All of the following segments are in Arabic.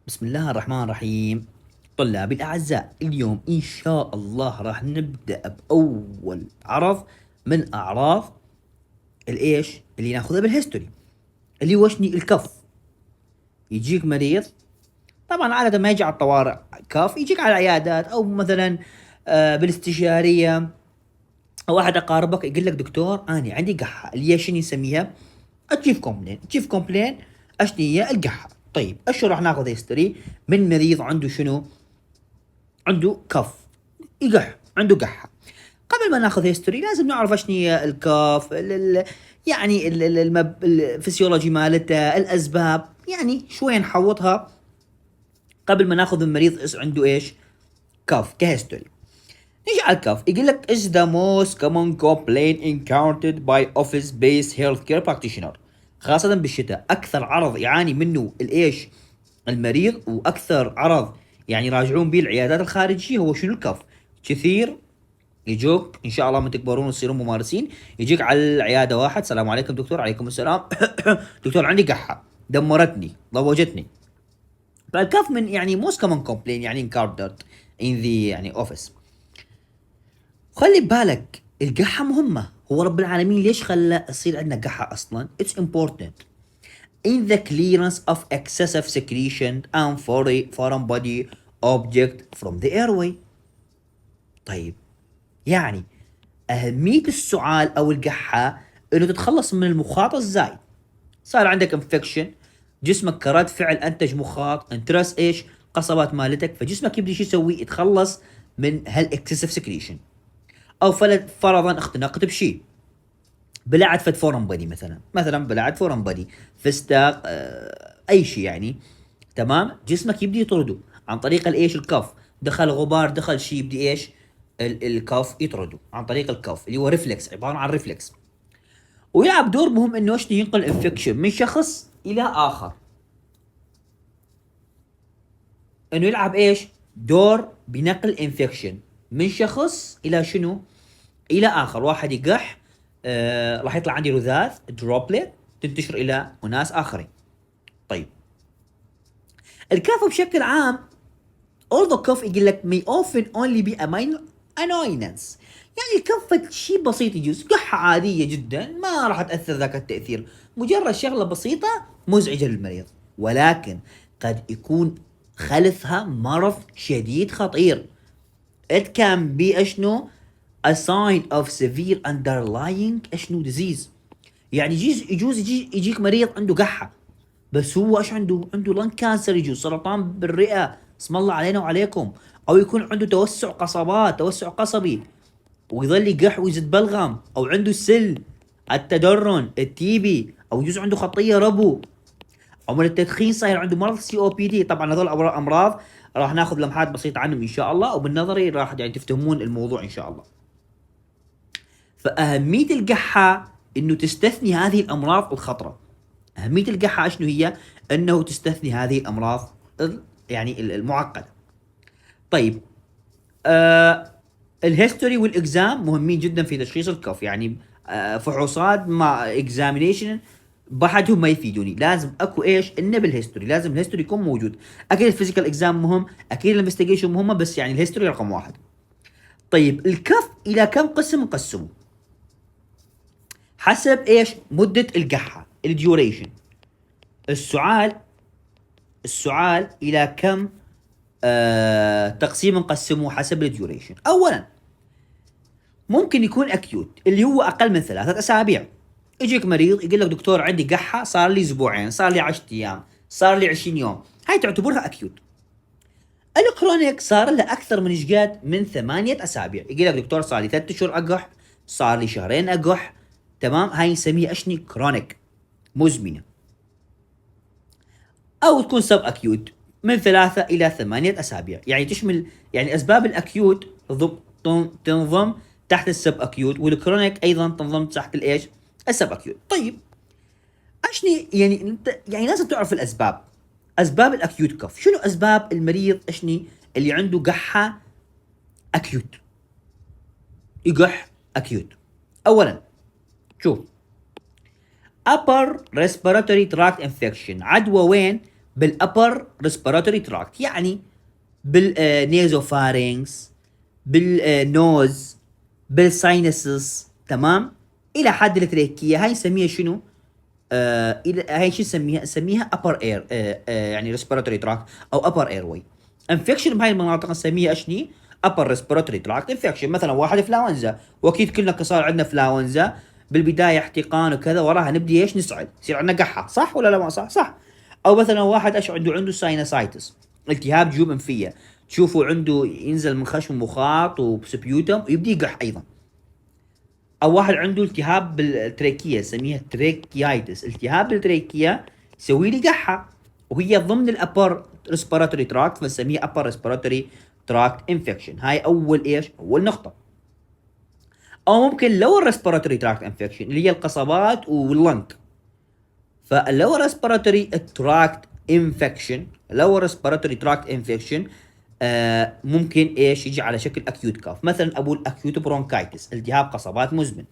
بسم الله الرحمن الرحيم. طلابي الأعزاء، اليوم إن شاء الله راح نبدأ بأول عرض من أعراض الإيش اللي ناخذها بالهيستوري، اللي هو شني الكف. يجيك مريض، طبعا عادة ما يجي على الطوارئ كف، يجيك على العيادات أو مثلا بالاستشارية، أو أحد أقاربك يقول لك دكتور أنا عندي قحة، اللي هي شنو يسميها؟ تشيف كومبلين. اشني هي القحة؟ طيب اشو راح ناخذ هيستوري من مريض عنده شنو؟ عنده كف، يقح، عنده قحة. قبل ما ناخذ هيستوري لازم نعرف ايش هي الكف، يعني الفسيولوجي مالته، الاسباب، يعني شوي نحوطها قبل ما ناخذ المريض عنده ايش؟ كف كهيستوري. نيجي على الكف، يقول لك is the most common complaint encountered by office based healthcare practitioner. خاصة بالشتاء أكثر عرض يعاني منه الإيش؟ المريض، وأكثر عرض يعني يراجعون به العيادات الخارجية هو شنو؟ الكف. كثير يجوك إن شاء الله من تكبرون وتصيرون ممارسين، يجيك على العيادة واحد، السلام عليكم دكتور. عليكم السلام. دكتور عندي قحة دمرتني ضوجتني. فالكف من يعني most common complaint يعني encountered in the يعني office. خلي بالك القحة مهمة، هو رب العالمين ليش خلى يصير عندنا قحة أصلا؟ It's important in the clearance of excessive secretion and foreign body object from the airway. طيب يعني أهمية السعال أو القحة إنه تتخلص من المخاط الزايد. صار عندك انفكشن، جسمك كرد فعل أنتج مخاط، انترس إيش؟ قصبات مالتك، فجسمك يبدي شو يسوي؟ يتخلص من هالاكسسيف سكريشن. او فرضا اختنقت بشيء، بلعت فد فورن بادي، مثلا بلعت فورن بادي، فستق، اي شيء يعني. تمام، جسمك يبدي يطرده عن طريق الايش؟ الكف. دخل غبار، دخل شيء، يبدي ايش؟ الكف يطرده عن طريق الكف، اللي هو ريفلكس، عباره عن ريفلكس. ويلعب دور مهم انه ايش؟ ينقل انفكشن من شخص الى اخر. انه يلعب ايش؟ دور بنقل انفكشن من شخص الى شنو؟ الى اخر. واحد يقح، راح يطلع عندي رذاذ دروبلت تنتشر الى اناس اخرين. طيب الكف بشكل عام، although كف يقول لك may often only be a minor annoyance، يعني الكف شيء بسيط، يجوز قحة عادية جدا ما راح تأثر ذاك التأثير، مجرد شغلة بسيطة مزعجة للمريض، ولكن قد يكون خلفها مرض شديد خطير. it can be اشنو؟ a sign of severe underlying اشنو disease. يعني يجوز يجيك مريض عنده قحة، بس هو ايش عنده؟ عنده لون كانسر، يجوز سرطان بالرئة، اسم الله علينا وعليكم. او يكون عنده توسع قصبات، توسع قصبي، ويظل يقح ويزيد بلغم، او عنده السل، التدرن، التيبي، او يجوز عنده خطية ربو، او من التدخين صاير عنده مرض سي او بي دي. طبعا هذول امراض راح ناخذ لمحات بسيطة عنهم ان شاء الله، وبالنظري راح يعني تفتهمون الموضوع ان شاء الله. فأهمية القحة انه تستثني هذه الامراض الخطرة. أهمية القحة شنو هي؟ انه تستثني هذه الامراض يعني المعقدة. طيب الهيستوري والاكزام مهمين جدا في تشخيص الكف، يعني فحوصات مع اكزامينيشن بحدهم ما يفيدوني، لازم اكو ايش؟ انه بالهيستوري لازم الهيستوري يكون موجود. اكيد الفيزيكال اكزام مهم، اكيد الانفستيجيشن مهمه، بس يعني الهيستوري رقم واحد. طيب الكف الى كم قسم نقسمه؟ حسب ايش؟ مدة القحة، الديوريشن. السعال، السعال الى كم تقسيم نقسمه حسب الديوريشن؟ اولا ممكن يكون اكيوت، اللي هو اقل من 3 اسابيع. يجيك مريض يقول لك دكتور عندي قحة صار لي اسبوعين، صار لي 10 ايام، صار لي 20 يوم، هاي تعتبرها اكيوت. الكرونيك صار له اكثر من ايش من 8 اسابيع، يقول لك دكتور صار لي 3 اشهر اقح، صار لي شهرين اقح. تمام، هاي نسميها اشني؟ كرونيك، مزمنه. او تكون سب اكيوت من 3 الى 8 اسابيع، يعني تشمل يعني اسباب الاكيوت تنضم تحت السب اكيوت، والكرونيك ايضا تنضم تحت الايش؟ السب اكيوت. طيب اشني يعني انت يعني لازم تعرف الاسباب. اسباب الاكيوت كف، شنو اسباب المريض اشني اللي عنده قحه اكيوت؟ يقح اكيوت. اولا شوف، upper respiratory tract infection، عدوى وين؟ بالابر ريسبيراتوري تراكت، يعني بالنيزوفارينكس، بالنوز، بالساينسز، تمام، الى حد التريكيه. هاي نسميها شنو؟ هاي شو نسميها upper air، يعني respiratory tract او upper airway infection. بهاي المناطق نسميها اشني؟ upper respiratory tract infection. مثلا واحد فلاونزا، واكيد كلنا صار عندنا فلاونزا بالبدايه احتقان وكذا، وراها نبدي ايش؟ نسعل، يصير عندنا قحه، صح ولا لا؟ ما صح؟ صح. او مثلا واحد ايش عنده ساينسايتس، التهاب جيوب انفيه، تشوفوا عنده ينزل من خشم مخاط وسبيوتم ويبدي يقح ايضا. او واحد عنده التهاب بالتريكيه نسميها تريكيايتس، التهاب بالتريكيه يسوي لي قحه، وهي ضمن الابر ريسبيراتوري تراكت، فنسميها ابر ريسبيراتوري تراكت انفكشن. هاي اول ايش؟ اول نقطه. او ممكن لور ريسبيراتوري تراكت انفكشن اللي هي القصبات واللنج. فاللور ريسبيراتوري تراكت انفكشن، لور ريسبيراتوري تراكت انفكشن ممكن ايش؟ يجي على شكل اكيوت كاف، مثلا ابو الاكيوت برونكايتس، التهاب قصبات مزمن،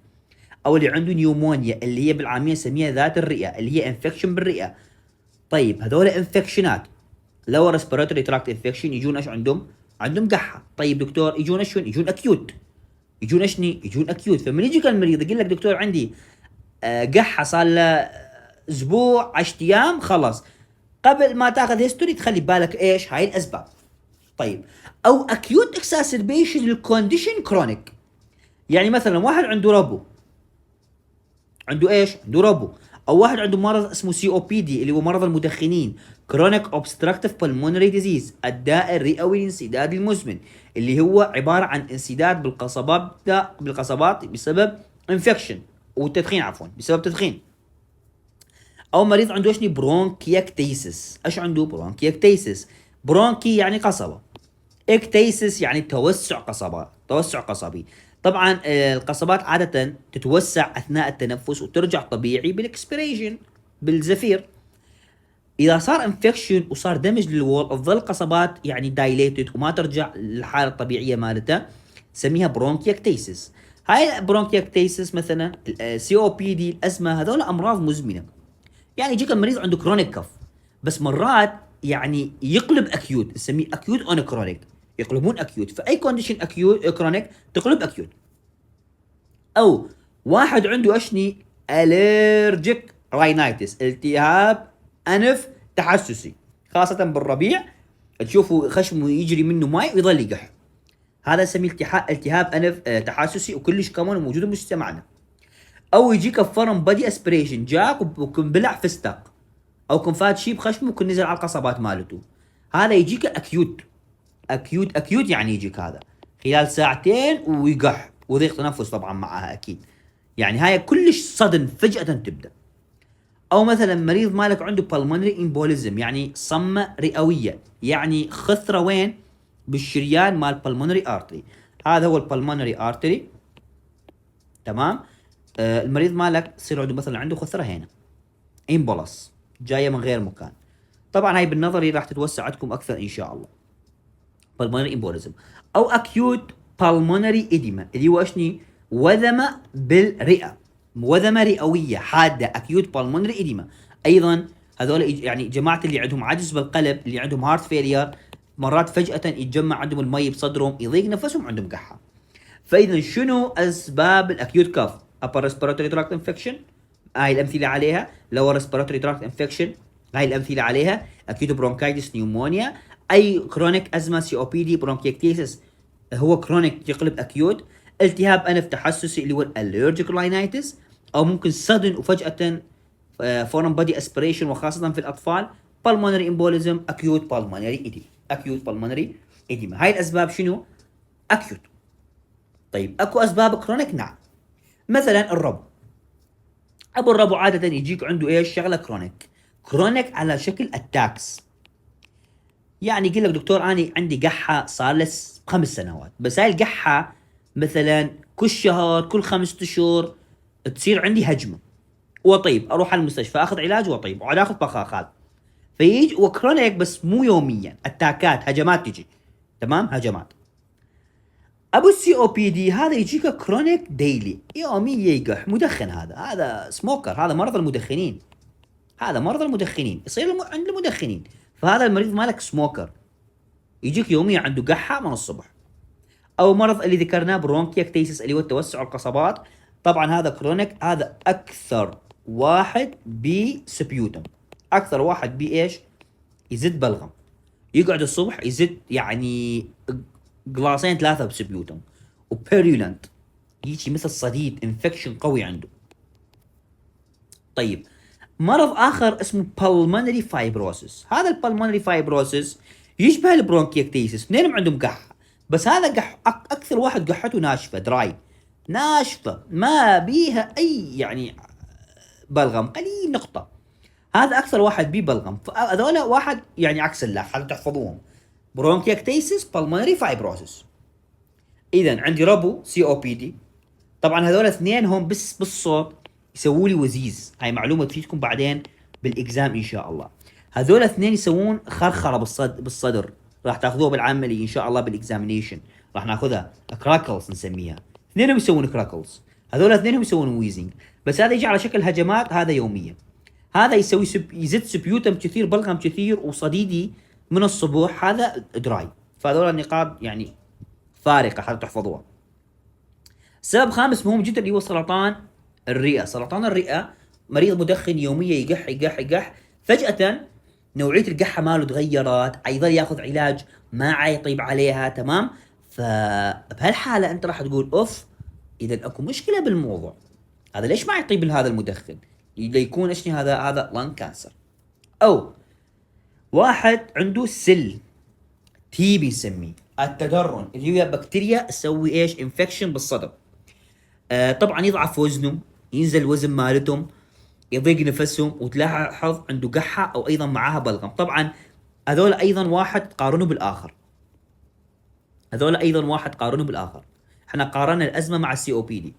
او اللي عنده نيومونيا اللي هي بالعاميه نسميها ذات الرئه، اللي هي انفكشن بالرئه. طيب هذول انفكشنات لو ريسبيراتوري تراكت انفكشن يجون ايش عندهم؟ عندهم قحه. طيب دكتور يجون شلون؟ يجون اكيوت، يجون اشني؟ يجون اكيوت. فمن يجيك المريض يقول لك دكتور عندي قحه صار له اسبوع 10 ايام، خلاص قبل ما تاخذ هيستوري تخلي بالك ايش هاي الاسباب. طيب او اكيوت اكساسربيشن للكونديشن كرونيك، يعني مثلا واحد عنده ربو، عنده ايش؟ عنده ربو. او واحد عنده مرض اسمه سي او بي دي اللي هو مرض المدخنين، كرونيك اوبستراكتيف بالمونري ديزيز، الداء الرئوي الانسداد المزمن، اللي هو عباره عن انسداد بالقصبات بسبب انفكشن والتدخين، عفوا بسبب تدخين. او مريض عنده ايش؟ برونكياكتيسس. ايش عنده؟ برونكياكتيسس. برونكي يعني قصبه، اكتيسس يعني توسع قصبات، توسع قصبي. طبعا القصبات عادة تتوسع اثناء التنفس وترجع طبيعي بالاكسبيريشن، بالزفير. اذا صار انفكشن وصار دمج للوول تظل القصبات يعني دايليتد وما ترجع للحاله الطبيعيه مالتها، نسميها برونكياكتيسس. هاي البرونكياكتيسس مثلا سي او بي دي، الازمه، هذول امراض مزمنه. يعني يجيك المريض عنده كرونيك كف، بس مرات يعني يقلب اكيوت، نسميه اكيوت اون كرونيك، يقلبون اكيوت. فاي كونديشن اكيوت كرونيك تقلب اكيوت. او واحد عنده اشني؟ الرجيك راينايتس، التهاب انف تحسسي، خاصة بالربيع تشوفوا خشمه يجري منه ماي ويظل يقح، هذا نسميه التهاب انف تحسسي، وكلش كمان موجود بمجتمعنا. او يجيك فرم بادي اسبريشن، جاك وكن بلع فستق، او كن فات شي بخشمه وكن نزل على القصبات مالته، هذا يجيك اكيوت. اكيوت يعني يجيك هذا خلال ساعتين ويقح وضيق تنفس طبعا معها اكيد، يعني هاي كلش صدم فجأة تبدا. او مثلا مريض مالك عنده بالمونري امبوليزم، يعني صمة رئوية، يعني خثرة وين؟ بالشريان مال بالمونري ارتري، هذا هو البالمونري ارتري، تمام. المريض مالك يصير عنده مثلا عنده خثرة هنا، امبولس جايه من غير مكان. طبعا هاي بالنظري راح تتوسع عندكم اكثر ان شاء الله. بالمونري امبوليزم. او اكيوت بالمونري اديما اللي هو اشني؟ وذمه بالرئه، وذمه رئويه حاده، اكيوت بالمونري اديما. ايضا هذول يعني جماعه اللي عندهم عجز بالقلب، اللي عندهم هارت فيلير، مرات فجاه يتجمع عندهم المي بصدرهم، يضيق نفسهم، عندهم قحه. فاذا شنو اسباب الاكيوت كاف؟ upper respiratory tract infection، هاي الامثله عليها. lower respiratory tract infection، هاي الامثله عليها. acute bronchitis نيومونيا، اي كرونيك ازمه، سي او بي دي، برونكيكتيسس هو كرونيك يقلب اكيوت. التهاب انف تحسسي اللي هو الالرجيك راينايتس، او ممكن sudden وفجاه فورم بادي اسبريشن وخاصه في الاطفال. pulmonary embolism، acute pulmonary edema، acute pulmonary edema. هاي الاسباب شنو؟ اكيوت. طيب اكو اسباب كرونيك؟ نعم. مثلا الربو، ابو الربو عاده يجيك عنده ايش؟ شغله كرونيك، كرونيك على شكل اتاكس. يعني يقول لك دكتور انا عندي قحه صار لي 5 سنوات، بس هاي القحه مثلا كل شهر، كل 5 اشهر تصير عندي هجمه، واطيب اروح على المستشفى اخذ علاج واطيب وعاد اخذ بخاخات. فيجي وكرونيك بس مو يوميا، اتاكات، هجمات تجي، تمام، هجمات. ابو السي او بي دي هذا يجيك كرونيك ديلي، يوميا يقح، مدخن، هذا سموكر، هذا مرض المدخنين، هذا مرض المدخنين، يصير عند المدخنين. فهذا المريض مالك سموكر، يجيك يوميا عنده قحه من الصبح. او مرض اللي ذكرناه برونكيكتيسس اللي هو توسع القصبات، طبعا هذا كرونيك، هذا اكثر واحد بسبيوتم، اكثر واحد بايش؟ يزد بلغم، يقعد الصبح يزد يعني قلاصين ثلاثه بسبيوتم، وبيريولنت، يجي مثل صديد، انفكشن قوي عنده. طيب مرض اخر اسمه pulmonary fibrosis. هذا البلمونري فايبروسيس يشبه البرونكيكتيسس، اثنينهم عندهم قحه، بس هذا اكثر واحد قحته ناشفه، دراي، ناشفه ما بيها اي يعني بلغم، قليل نقطه. هذا اكثر واحد بيه بلغم. فهذول واحد يعني عكس الله، حتى تحفظوهم: برونكيكتيسس، pulmonary fibrosis. اذا عندي ربو سي او بي دي. طبعا هذول اثنين هم بس بالصوت يسووا لي وزيز، هاي معلومه تفيدكم بعدين بالاكزام ان شاء الله. هذول اثنين يسوون خرخره بالصدر، راح تاخذوها بالعملي ان شاء الله بالاكزامينيشن، راح ناخذها كراكلز نسميها. اثنينهم يسوون كراكلز، هذول اثنينهم يسوون ويزنج، بس هذا يجي على شكل هجمات، هذا يوميا. هذا يسوي يزيد سبيوتم كثير، بلغم كثير، وصديدي من الصبح، هذا دراي. فهذول النقاط يعني فارقه حتى تحفظوها. سبب خامس مهم جدا اللي هو سرطان الرئه. سرطان الرئه مريض مدخن يوميا يقح يقح يقح، فجاه نوعيه القحه ماله تغيرت، يظل ياخذ علاج ما يطيب عليها، تمام. فبهالحاله انت راح تقول اوف، اذا اكو مشكله بالموضوع، هذا ليش ما يطيب هذا المدخن؟ ليكون ايش هذا لان كانسر. او واحد عنده سل تي بي نسميه التدرن، اللي هي بكتيريا تسوي ايش؟ انفكشن بالصدر. طبعا يضعف وزنهم، ينزل الوزن مالتهم، يضيق نفسهم، وتلاحظ عنده قحه او ايضا معاها بلغم. طبعا هذول ايضا واحد تقارنه بالاخر، هذول ايضا واحد قارنه بالاخر. احنا قارنا الازمه مع السي او بي دي،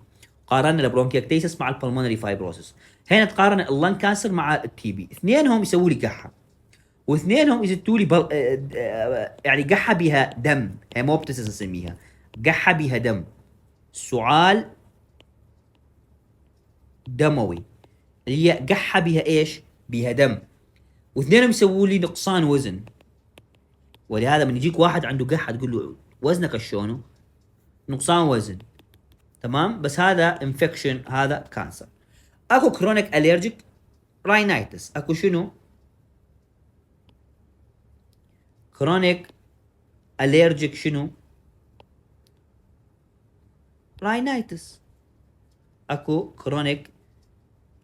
قارنا البرونكيكتيسس مع البلمونري فايبروسس، هنا تقارن اللان كانسر مع التي بي. اثنينهم يسووا لي قحه، واثنينهم يزتوا لي يعني قحه بها دم، هيموبتسس نسميها، قحه بها دم، سعال دموي، اللي هي قحه بها ايش؟ بها دم. واثنينهم يسووا لي نقصان وزن. ولهذا من يجيك واحد عنده قحه تقول له وزنك شلونه؟ نقصان وزن، تمام، بس هذا انفكشن، هذا كانسر. اكو كرونيك اليرجيك راينايتس. اكو شنو؟ كرونيك اليرجيك شنو؟ راينايتس. اكو كرونيك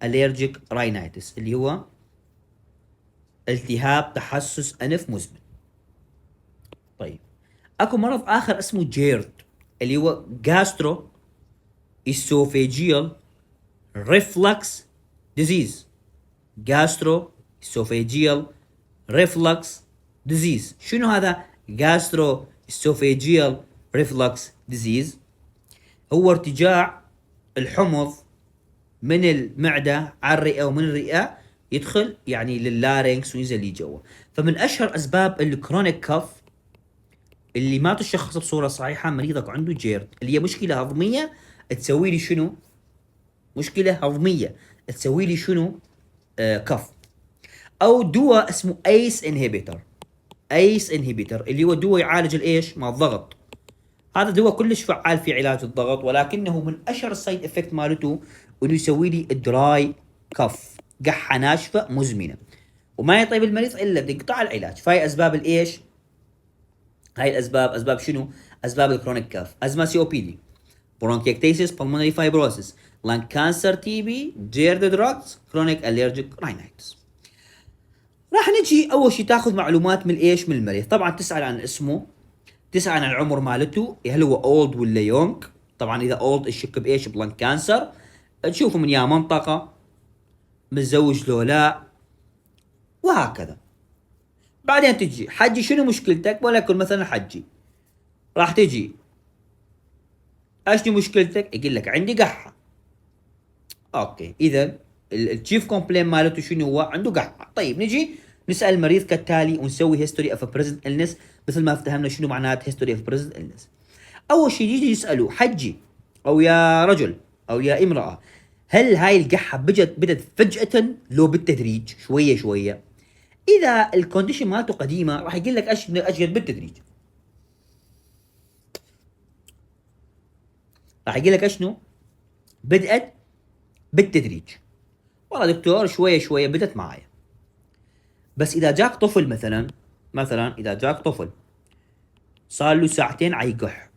اليرجيك راينايتس اللي هو التهاب تحسس انف مزمن. طيب اكو مرض اخر اسمه جيرد، اللي هو جاسترو اسوفيجيال ريفلكس ديزيز. جاسترو اسوفيجيال ريفلكس ديزيز. شنو هذا جاسترو اسوفيجيال ريفلكس ديزيز؟ هو ارتجاع الحمض من المعده على الرئه، ومن الرئه يدخل يعني لللارينكس وينزل لي جوا. فمن اشهر اسباب الكرونيك كف اللي ما تشخص بصوره صحيحه، مريضك عنده جيرد، اللي هي مشكله هضميه تسوي لي شنو؟ مشكله هضميه تسوي لي شنو؟ كف. او دواء اسمه ايس انهبيتر. ايس انهبيتر اللي هو دواء يعالج الايش؟ مع الضغط. هذا دواء كلش فعال في علاج الضغط، ولكنه من اشهر السايد افكت مالته انه يسوي لي دراي كف، قحه ناشفه مزمنه، وما يطيب المريض الا بقطع العلاج. فهي اسباب الايش؟ هاي الاسباب اسباب شنو؟ اسباب الكرونيك كاف: ازمه سي او بي دي، برونكيكتيسيس، pulmonary fibrosis، lung cancer، تي بي، جيرد دراجز، كرونيك اليرجيك راينايتس. راح نجي اول شيء تاخذ معلومات من ايش؟ من المريض. طبعا تسال عن اسمه، تسال عن العمر مالته، هل هو اولد ولا يونج. طبعا اذا اولد الشك بايش؟ بلان كانسر. تشوفوا من يا منطقه، متزوج لو لا، وهكذا. بعدين تجي حجي شنو مشكلتك؟ ولكن مثلا حجي راح تجي اشنو مشكلتك؟ يقول لك عندي قحه. اوكي، اذا التشيف كومبلين مالته شنو هو؟ عنده قحه. طيب نجي نسال المريض كالتالي ونسوي هيستوري اوف بريزنت النس، مثل ما افتهمنا شنو معنات هيستوري اوف بريزنت النس. اول شيء يجي يسالوا حجي او يا رجل او يا امراه، هل هاي القحه بدت فجاه لو بالتدريج شويه شويه؟ اذا الكونديشن مالته قديمه راح يقول لك اشقد بالتدريج، راح يقول لك اشنو بدات بالتدريج. والله دكتور شويه شويه بدت معايا. بس اذا جاك طفل مثلا اذا جاك طفل صار له ساعتين عيقح،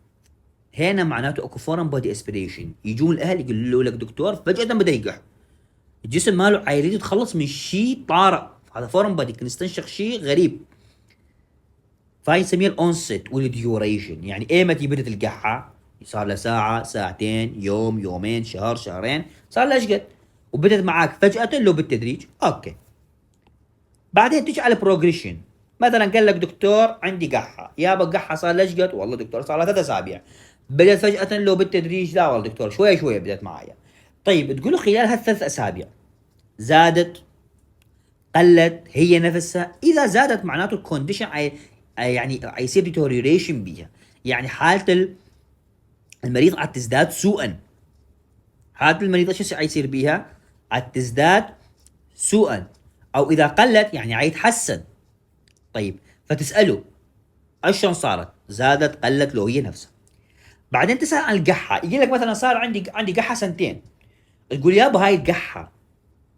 هنا معناته اكو فورن بودي اسبريشن، يجون الاهل يقولوا لك دكتور فجاه بدا يقح، الجسم ماله عايز يتخلص من شيء طارئ، هذا فورن بودي كان يستنشق شيء غريب. فهي نسميها الاونست والديوريشن، يعني ايمتى بدت القحه؟ صار لها ساعه، ساعتين، يوم، يومين، شهر، شهرين، صار لها قد، وبدت معك فجاه لو بالتدريج، اوكي. بعدين تيجي على البروجريشن، مثلا قال لك دكتور عندي قحه، يابا قحه صار لها قد؟ والله دكتور صار لها 3 اسابيع. بدات فجاه لو بالتدريج؟ لا والله دكتور شوي شوي بدات معايا. طيب تقول له خلال هال3 اسابيع زادت، قلت، هي نفسها؟ اذا زادت معناته الكونديشن يعني يصير ديتوريوريشن بيها، يعني حاله المريض عاد تزداد سوءا. حاله المريض ايش يصير بيها؟ عاد تزداد سوءا. او اذا قلت يعني عيتحسن. طيب فتساله اشلون صارت؟ زادت، قلت، لو هي نفسها. بعدين تسال عن القحه، يجي لك مثلا صار عندي قحه سنتين، تقول يابا هاي القحه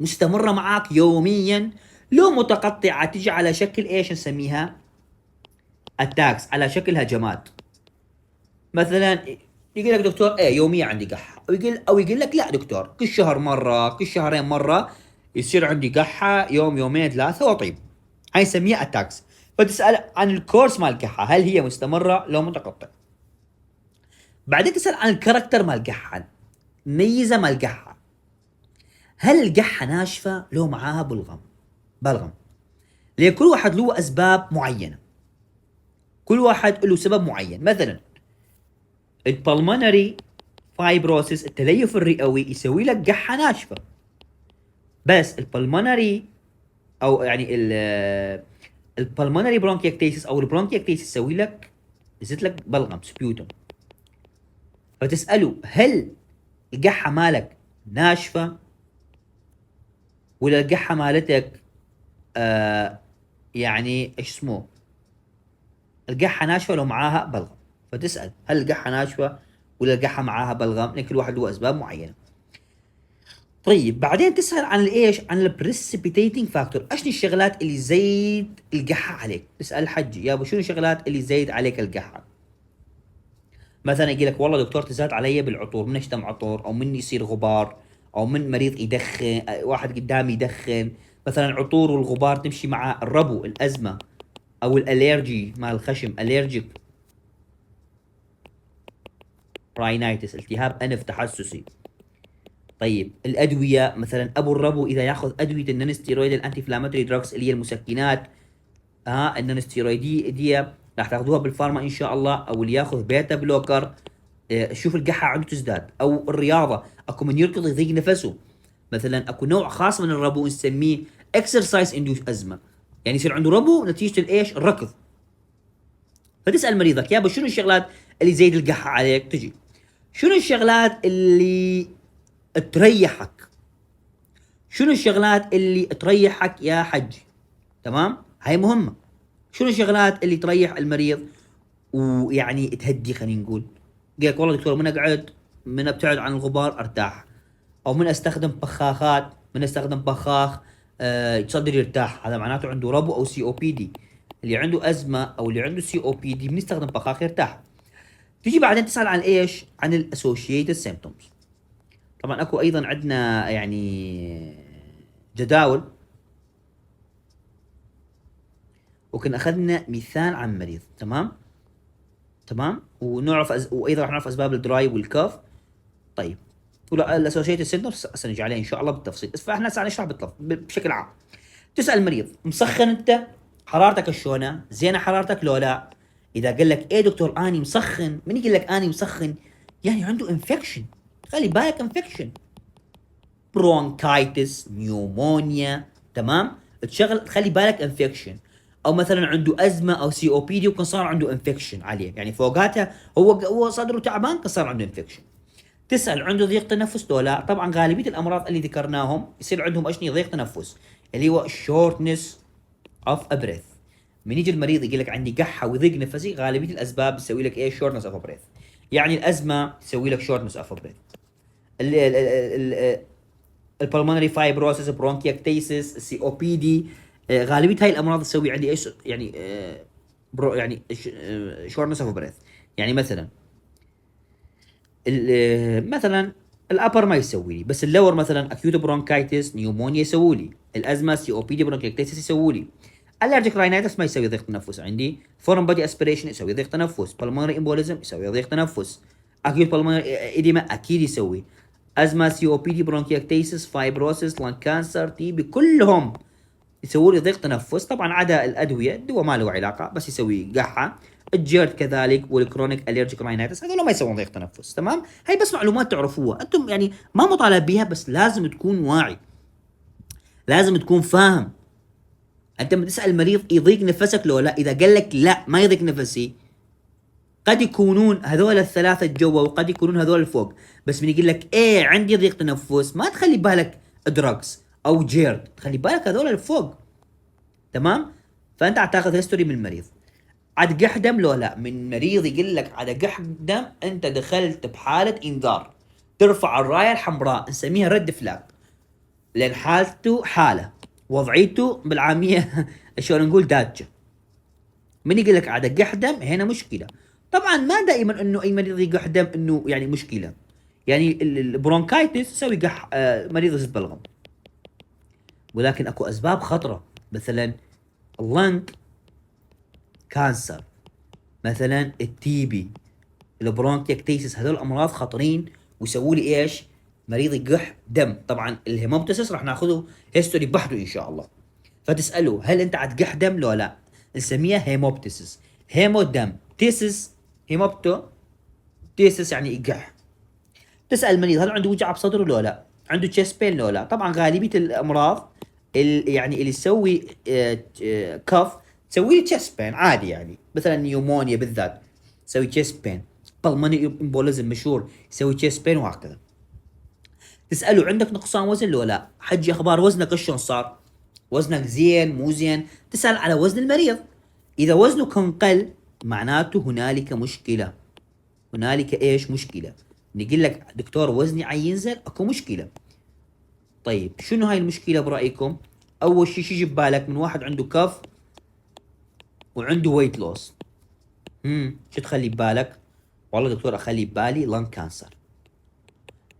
مستمره معك يوميا لو متقطعه، تجي على شكل ايش نسميها؟ اتاكس، على شكل هجمات. مثلا يقول لك دكتور ايه يوميا عندي قحه، او يقول لك لا دكتور كل شهر مره، كل شهرين مره يصير عندي قحه، يوم يومين ثلاثه وطيب. هاي نسميها اتاكس. فتسال عن الكورس مال القحه، هل هي مستمره لو متقطع. بعدين تسال عن الكاركتر مال القحه، ميزه مال القحه، هل القحه ناشفه لو معاها بلغم. ليه كل واحد له اسباب معينه، كل واحد له سبب معين. مثلا البلمونري فايبروسيس، التليف الرئوي، يسوي لك قحه ناشفه. بس البلمونري او يعني البلمونري برونكيكتيسيس او البرونكيكتيسيس يسوي لك، يزيد لك بلغم سبيوتم. فتساله هل القحه مالك ناشفه ولا القحه مالتك يعني ايش اسمه القحه ناشفه لو معاها بلغم. فتسال هل القحه ناشفه ولا القحه معاها بلغم، لان كل واحد له اسباب معينه. طيب بعدين تسال عن الايش؟ عن البريسبيتيتنج فاكتور، اشنو الشغلات اللي زيد القحه عليك؟ تسال الحج يابا شنو الشغلات اللي زيد عليك القحه؟ مثلا يجي لك والله دكتور تزاد علي بالعطور، من اشتم عطور، او من يصير غبار، او من مريض يدخن، واحد قدامي يدخن. مثلا العطور والغبار تمشي مع الربو، الازمه، او الالرجي مال الخشم، الرجيك راينايتس، التهاب انف تحسسي. طيب الادويه، مثلا ابو الربو اذا ياخذ ادويه النون ستيرويد الانتي فلاماتوري دراجز اللي هي المسكنات، النون ستيرويديه دي راح تاخذوها بالفارما ان شاء الله، او اللي ياخذ بيتا بلوكر. شوف القحه عنده تزداد. او الرياضه، اكو من يركض يضيق نفسه، مثلا اكو نوع خاص من الربو نسميه اكسرسايز اندوس ازمه، يعني يصير عنده ربو نتيجه الايش؟ الركض. فتسال مريضك يابا شنو الشغلات اللي زيد القحه عليك؟ تجي شنو الشغلات اللي تريحك؟ شنو الشغلات اللي تريحك يا حجي؟ تمام، هاي مهمه. شنو الشغلات اللي تريح المريض ويعني تهدي؟ خلينا نقول قال لك والله دكتور من اقعد، من ابتعد عن الغبار ارتاح، او من استخدم بخاخات، من استخدم بخاخ صدري يرتاح، هذا معناته عنده ربو او سي او بي دي. اللي عنده ازمه او اللي عنده سي او بي دي بنستخدم بخاخ يرتاح. تيجي بعدين تسال عن ايش؟ عن الاسوشيتد سيمبتومز. طبعا اكو ايضا عندنا يعني جداول، وكنا اخذنا مثال عن مريض. تمام ونعرف وايضا راح نعرف اسباب الدراي والكاف. طيب الاسوشيتد سيمبتومز هسه نجي عليه ان شاء الله بالتفصيل، بس فاحنا هسه نشرح بشكل عام. تسال المريض مسخن انت؟ حرارتك شلونه؟ زينه حرارتك لو لا؟ اذا قال لك ايه دكتور اني مسخن، من يقول لك اني مسخن يعني عنده انفكشن، خلي بالك انفكشن، برونكايتس، نيومونيا، تمام، تشغل خلي بالك انفكشن. او مثلا عنده ازمه او سي او بي دي وكان صار عنده انفكشن عليه، يعني فوقاتها هو صدره تعبان كان صار عنده انفكشن. تسال عنده ضيق تنفس لو لا. طبعا غالبيه الامراض اللي ذكرناهم يصير عندهم اشني ضيق تنفس، اللي هو شورتنس اوف ا بريث. من يجي المريض يقول لك عندي قحه وضيق نفسي، غالبيه الاسباب تسوي لك ايه؟ شورتنس اوف بريث. يعني الازمه تسوي لك شورتنس اوف بريث، البلمونري فايبروسيس، برونكيكتيسيس، السي او بي دي، غالبيه هاي الامراض تسوي عندي ايش؟ يعني برو يعني شورتنس اوف بريث. يعني مثلا مثلا الابر ما يسوي لي، بس اللور مثلا اكيوت برونكايتس نيومونيا يسوي لي، الازمه سي او بي دي برونكيكتيسيس يسوي لي، الرجيك راينيتس ما يسوي ضيق تنفس عندي، فورن بودي اسبريشن يسوي ضيق تنفس، بالمونري امبوليزم يسوي ضيق تنفس، اكيوت بالمونري ايديما اكيد يسوي، ازمه سي او بي دي برونكيكتيسيس فايبروسيس لان كانسر تي بي كلهم يسوي لي ضيق تنفس. طبعا عدا الادويه، الدواء ما له علاقه بس يسوي قحه. الجيرد كذلك والكرونيك الرجيك راينيتس هذول ما يسوون ضيق تنفس. تمام، هاي بس معلومات تعرفوها انتم، يعني ما مطالب بها بس لازم تكون واعي، لازم تكون فاهم. انت لما تسال المريض يضيق نفسك لو لا، اذا قال لك لا ما يضيق نفسي، قد يكونون هذول الثلاثه جوا وقد يكونون هذول الفوق، بس من يقول لك ايه عندي ضيق تنفس ما تخلي بالك دراجز او جيرد، تخلي بالك هذول الفوق. تمام، فانت هتاخذ هيستوري من المريض. عاد قح دم لو لا، من مريض يقول لك عاد قح دم، انت دخلت بحاله انذار، ترفع الرايه الحمراء نسميها رد فلاج، لان حالته حاله، وضعيته بالعاميه شلون نقول داتشه. من يقول لك عاد قح دم هنا مشكله. طبعا ما دائما انه اي مريض يقح دم انه يعني مشكله، يعني البرونكايتس يسوي قح مريض يزيد بلغم، ولكن اكو اسباب خطره، مثلا اللنج كانسر، مثلا التي بي، البرونكيكتيسيس، هذول امراض خطرين ويسووا لي ايش؟ مريض يقح دم. طبعا الهيموبتسس راح ناخذه هيستوري بحده ان شاء الله. فتساله هل انت عتقح دم لو لا، نسميها هيموبتسس. هيمو دم، تيسس هيموبتو، تيسس يعني يقح. تسال المريض هل عنده وجع بصدره لو لا، عنده تشيست بين لو لا. طبعا غالبيه الامراض يعني اللي تسوي كف تسوي لي تشيست بين عادي، يعني مثلا نيومونيا بالذات تسوي تشيست بين، بالموني امبوليزم مشهور يسوي تشيست بين، وهكذا. تساله عندك نقصان وزن لو لا، حجي اخبار وزنك شلون صار، وزنك زين مو زين. تسال على وزن المريض، اذا وزنه كان قل معناته هنالك مشكله، هنالك ايش؟ مشكله. نقول لك دكتور وزني عينزل، اكو مشكله. طيب شنو هاي المشكله برايكم؟ اول شيء شو يجي ببالك من واحد عنده كف وعنده ويت لوس؟ شو تخلي ببالك؟ والله دكتور اخلي ببالي لان كانسر.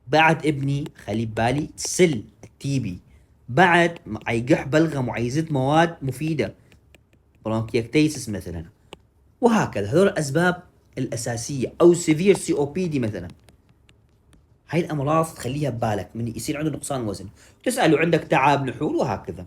بعد ابني خلي ببالي سل التي بي. بعد عيقح بلغم وعيزيد مواد مفيده، برونكيكتيسس مثلا، وهكذا. هذول الاسباب الاساسيه، او سيفير سي او بي دي مثلا. هاي الامراض تخليها ببالك من يصير عنده نقصان وزن، تساله عندك تعب نحول وهكذا.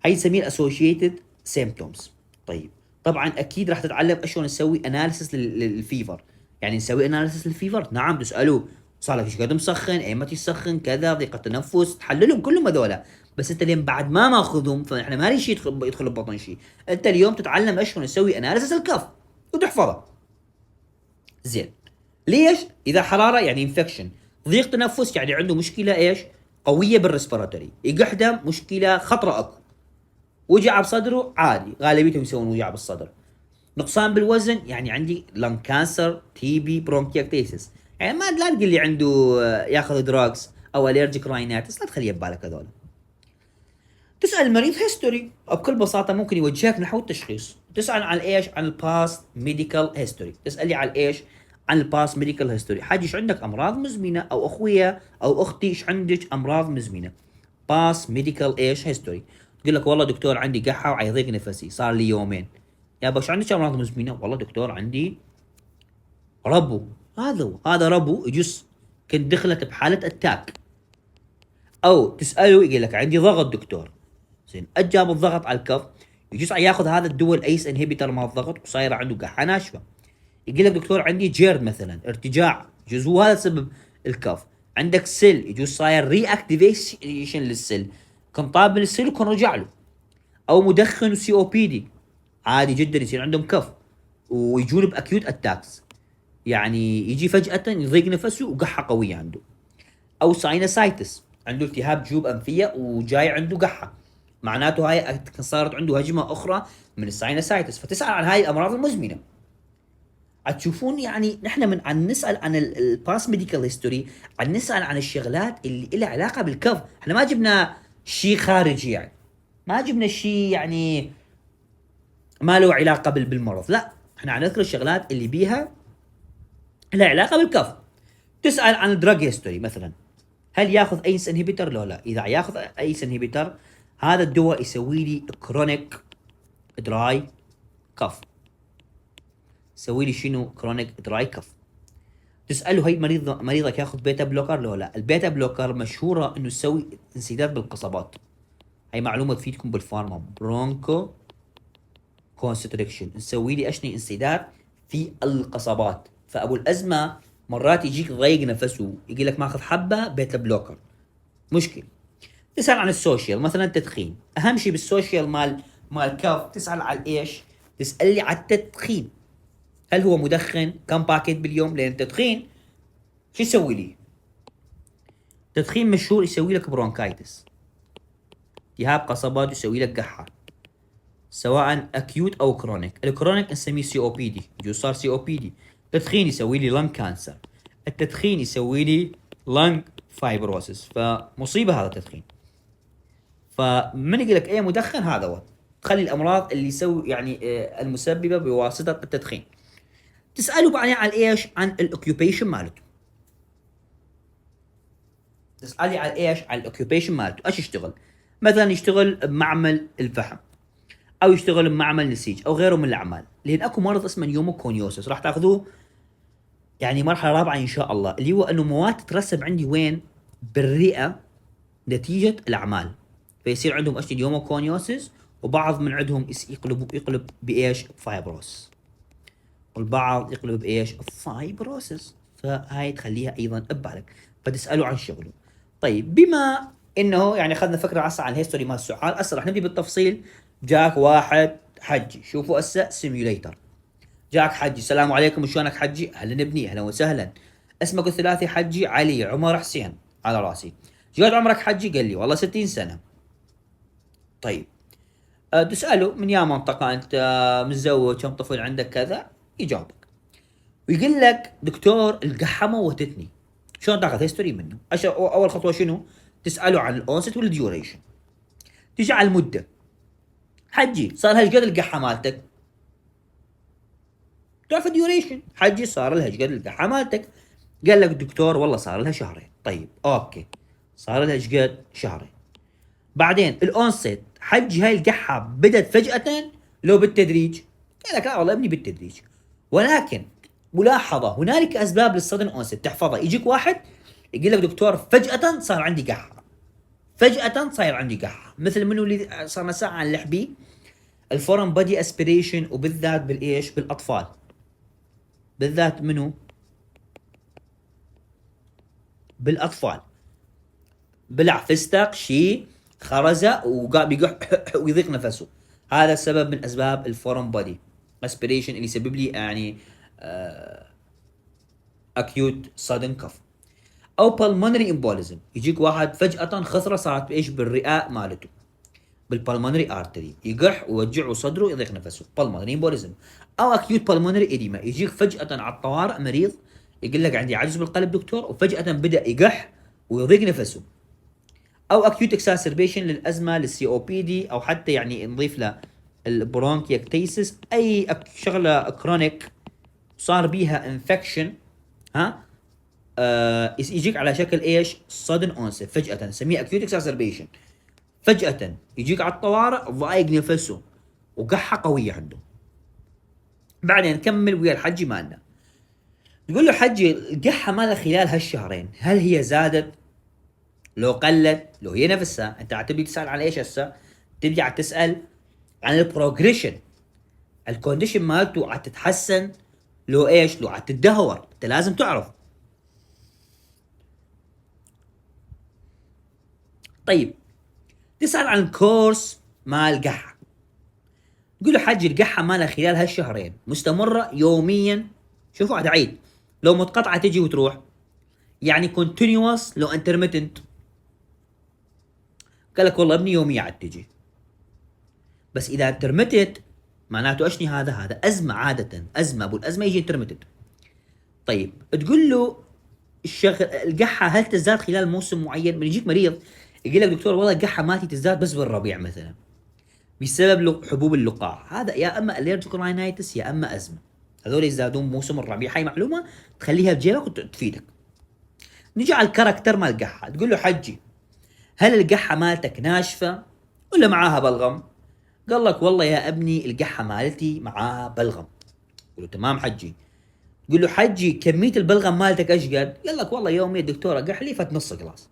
هاي نسميها اسوشيتد سيمبتومز. طيب طبعا اكيد راح تتعلم شلون نسوي اناليسيس للفيفر. يعني نسوي اناليسيس للفيفر، نعم تسالوه صار لك ايش قد مسخن، ايمتى يسخن، كذا، ضيق التنفس، تحللهم كلهم هذولا. بس انت اليوم بعد ما ماخذهم، فاحنا ما شيء يدخل ببطن شيء. انت اليوم تتعلم شلون نسوي اناليسيس الكف وتحفظه زين. ليش؟ اذا حراره يعني انفكشن، ضيق تنفس يعني عنده مشكله ايش؟ قويه بالريسبيراتوري، يقح دم مشكله خطره اكو، وجع بصدره عادي غالبيتهم يسوون وجع بالصدر، نقصان بالوزن يعني عندي لان كانسر، تي بي، برونكيكتيسيس. يعني ما لا تقول لي عنده ياخذ دراجز او الرجيك راينيتس، لا تخليه ببالك هذول. تسال المريض هيستوري، بكل بساطه ممكن يوجهك نحو التشخيص. تسال عن ايش؟ عن الباست ميديكال هيستوري. تسال لي عن ايش؟ عن الباست ميديكال هيستوري. حاجي ايش عندك امراض مزمنه، او اخويا او اختي ايش عندك امراض مزمنه. باست ميديكال ايش هيستوري. تقول لك والله دكتور عندي قحه وعيضيق نفسي صار لي يومين. يا باش عندك امراض مزمنه؟ والله دكتور عندي ربو. هذا ربو يجوز كنت دخلت بحاله اتاك. او تساله يقول لك عندي ضغط دكتور. زين اجاب الضغط على الكف، يجوز ياخذ هذا الدول ايس انهبيتر مال الضغط وصايره عنده قحه ناشفه. يقول لك دكتور عندي جيرد مثلا، ارتجاع، يجوز هو هذا سبب الكف. عندك سيل، يجوز صاير ري اكتيفيشن للسيل، كان طاب من السيل وكان رجع له. او مدخن وسي او بي دي عادي جدا يصير عندهم كف ويجون باكيوت اتاكس. يعني يجي فجأة يضيق نفسه وقحة قوية عنده. أو ساينسايتس، عنده التهاب جيوب أنفية وجاي عنده قحة، معناته هاي صارت عنده هجمة أخرى من الساينسايتس، فتسأل عن هاي الأمراض المزمنة. تشوفون يعني نحن من عن نسال عن الباس ميديكال هيستوري، عن نسال عن الشغلات اللي لها علاقه بالكف. احنا ما جبنا شيء خارجي، يعني ما جبنا شيء يعني ما له علاقه بالمرض، لا احنا عم نذكر الشغلات اللي بيها لها علاقه بالكف. تسال عن الدراج هيستوري مثلا، هل ياخذ ايس انهبيتر؟ لا. اذا ياخذ ايس انهبيتر هذا الدواء يسوي لي كرونيك دراي كف. يسوي لي شنو؟ كرونيك دراي كف. تساله هي مريضك ياخذ بيتا بلوكر؟ لا. البيتا بلوكر مشهوره انه تسوي انسداد بالقصبات. هي معلومه تفيدكم بالفارما. برونكو كونستريكشن، نسوي لي اشني انسداد في القصبات. فابو الازمه مرات يجيك ضيق نفسه يقول لك ماخذ حبه بيتا بلوكر، مشكل. تسال عن السوشيال مثلا التدخين، اهم شيء بالسوشيال مال كاف تسال على ايش؟ تسال لي على التدخين، هل هو مدخن؟ كم باكيت باليوم؟ لان التدخين شو يسوي لي؟ تدخين مشهور يسوي لك برونكايتس، التهاب قصبات، يسوي لك قحه، سواء اكيوت او كرونيك. الكرونيك نسميه سي او بي دي، يجوز صار سي او بي دي. التدخين يسوي لي لنج كانسر، التدخين يسوي لي لنج فايبروسس، فمصيبه هذا التدخين. فمن يقول لك ايه مدخن هذا هو، تخلي الامراض اللي يسوي يعني المسببه بواسطه التدخين. تساله بعدين عن ايش؟ عن الاوكيوبيشن مالته. تسالي على ايش؟ على الاوكيوبيشن مالته، ايش يشتغل؟ مثلا يشتغل بمعمل الفحم، او يشتغل بمعمل نسيج، او غيره من الاعمال. لان اكو مرض اسمه نيوموكونيوسس راح تاخذوه يعني مرحله رابعه ان شاء الله، اللي هو انه مواد تترسب عندي وين؟ بالرئه نتيجه الاعمال. فيصير عندهم اشي نيوموكونيوسس، وبعض من عندهم يقلب بايش؟ فايبروس، والبعض يقلب بايش؟ فايبروسس. فهاي تخليها ايضا ببالك، فتسالوا عن شغله. طيب بما انه يعني اخذنا فكره عسى عن الهيستوري مال السؤال، هسه رح نبدي بالتفصيل. جاك واحد حجي، شوفوا هسه سيميوليتر. جاك حجي، السلام عليكم شلونك حجي؟ اهلا ابني، اهلا وسهلا. اسمك الثلاثي حجي؟ علي عمر حسين، على راسي. قد عمرك حجي؟ قال لي والله 60 سنه. طيب تساله من يا منطقه انت؟ متزوج؟ كم طفل عندك؟ كذا، يجاوبك ويقول لك دكتور القحه موتتني. شلون تاخذ هيستوري منه؟ اول خطوه شنو؟ تساله عن الاونست والديوريشن. تيجي على المده، حجي صار لها قد القحه مالتك؟ تعرف الديوريشن، حجي صار لها قد القحه مالتك؟ قال لك دكتور والله صار لها شهرين. طيب اوكي، صار لها قد شهرين. بعدين الاونست، حجي هاي القحه بدت فجاه لو بالتدريج؟ قال لك لا والله ابني بالتدريج، ولكن ملاحظه هنالك اسباب للصدن اونست تحفظها. يجيك واحد يقول لك دكتور فجاه صار عندي قحه، فجاه صاير عندي قحه، مثل منو اللي صار ساعه عن لحبي؟ الفورن بادي اسبريشن، وبالذات بالايش؟ بالاطفال، بالذات منو؟ بالاطفال. بلع فستق شيء خرزه وقام يقح ويضيق نفسه، هذا السبب من اسباب الفورن بادي اسبريشن اللي يسبب لي يعني اكيوت سادن كف. او بالمونري امبوليزم، يجيك واحد فجاه خثره صارت بايش؟ بالرئه مالته، بالبالمونري ارتري، يقح ويوجعه صدره يضيق نفسه، بالمونري امبوليزم. او اكيوت بالمونري اديما، يجيك فجاه على الطوارئ مريض يقول لك عندي عجز بالقلب دكتور، وفجاه بدا يقح ويضيق نفسه. او اكيوت اكساسربيشن للازمه، للسي او بي دي، او حتى يعني نضيف له البرونكيكتيسس، اي شغله كرونيك صار بيها انفكشن، ها يجيك على شكل ايش؟ صدن اونست، فجاه نسميه اكيوت اكساسربيشن. فجاه يجيك على الطوارئ ضايق نفسه وقحه قويه عنده. بعدين نكمل ويا الحجي مالنا، نقول له حجي القحه مالها خلال هالشهرين هل هي زادت؟ لو قلت؟ لو هي نفسها؟ انت تبي تسال عن ايش هسه؟ تبي تسال عن البروجريشن، الكونديشن مالته عاد تتحسن؟ لو ايش؟ لو عاد تتدهور؟ انت لازم تعرف. طيب تسال عن الكورس مال القحه، تقول له حجي القحه مالها خلال هالشهرين مستمره يوميا. شوفوا عاد اعيد، لو متقطعه تجي وتروح. يعني كونتينيوس لو انترميتنت. قال لك والله ابني يومية عاد تجي. بس اذا انترميتنت معناته اشني هذا ازمه، عاده ازمه، ابو الازمه يجي انترميتنت. طيب تقول له القحه هل تزداد خلال موسم معين؟ من يجيك مريض يقول لك دكتور والله القحه مالتي تزداد بس بالربيع مثلا بسبب حبوب اللقاح، هذا يا اما اليرجيك راينايتس يا اما ازمه. هذول يزدادون موسم الربيع، هاي معلومه تخليها بجيبك وتفيدك. نجي على الكاركتر مال القحه، تقول له حجي هل القحه مالتك ناشفه ولا معاها بلغم؟ قال لك والله يا ابني القحه مالتي معاها بلغم. قول له تمام حجي. قول له حجي كميه البلغم مالتك ايش قد؟ قال لك والله يومي الدكتوره قح لي فت نص جلاس.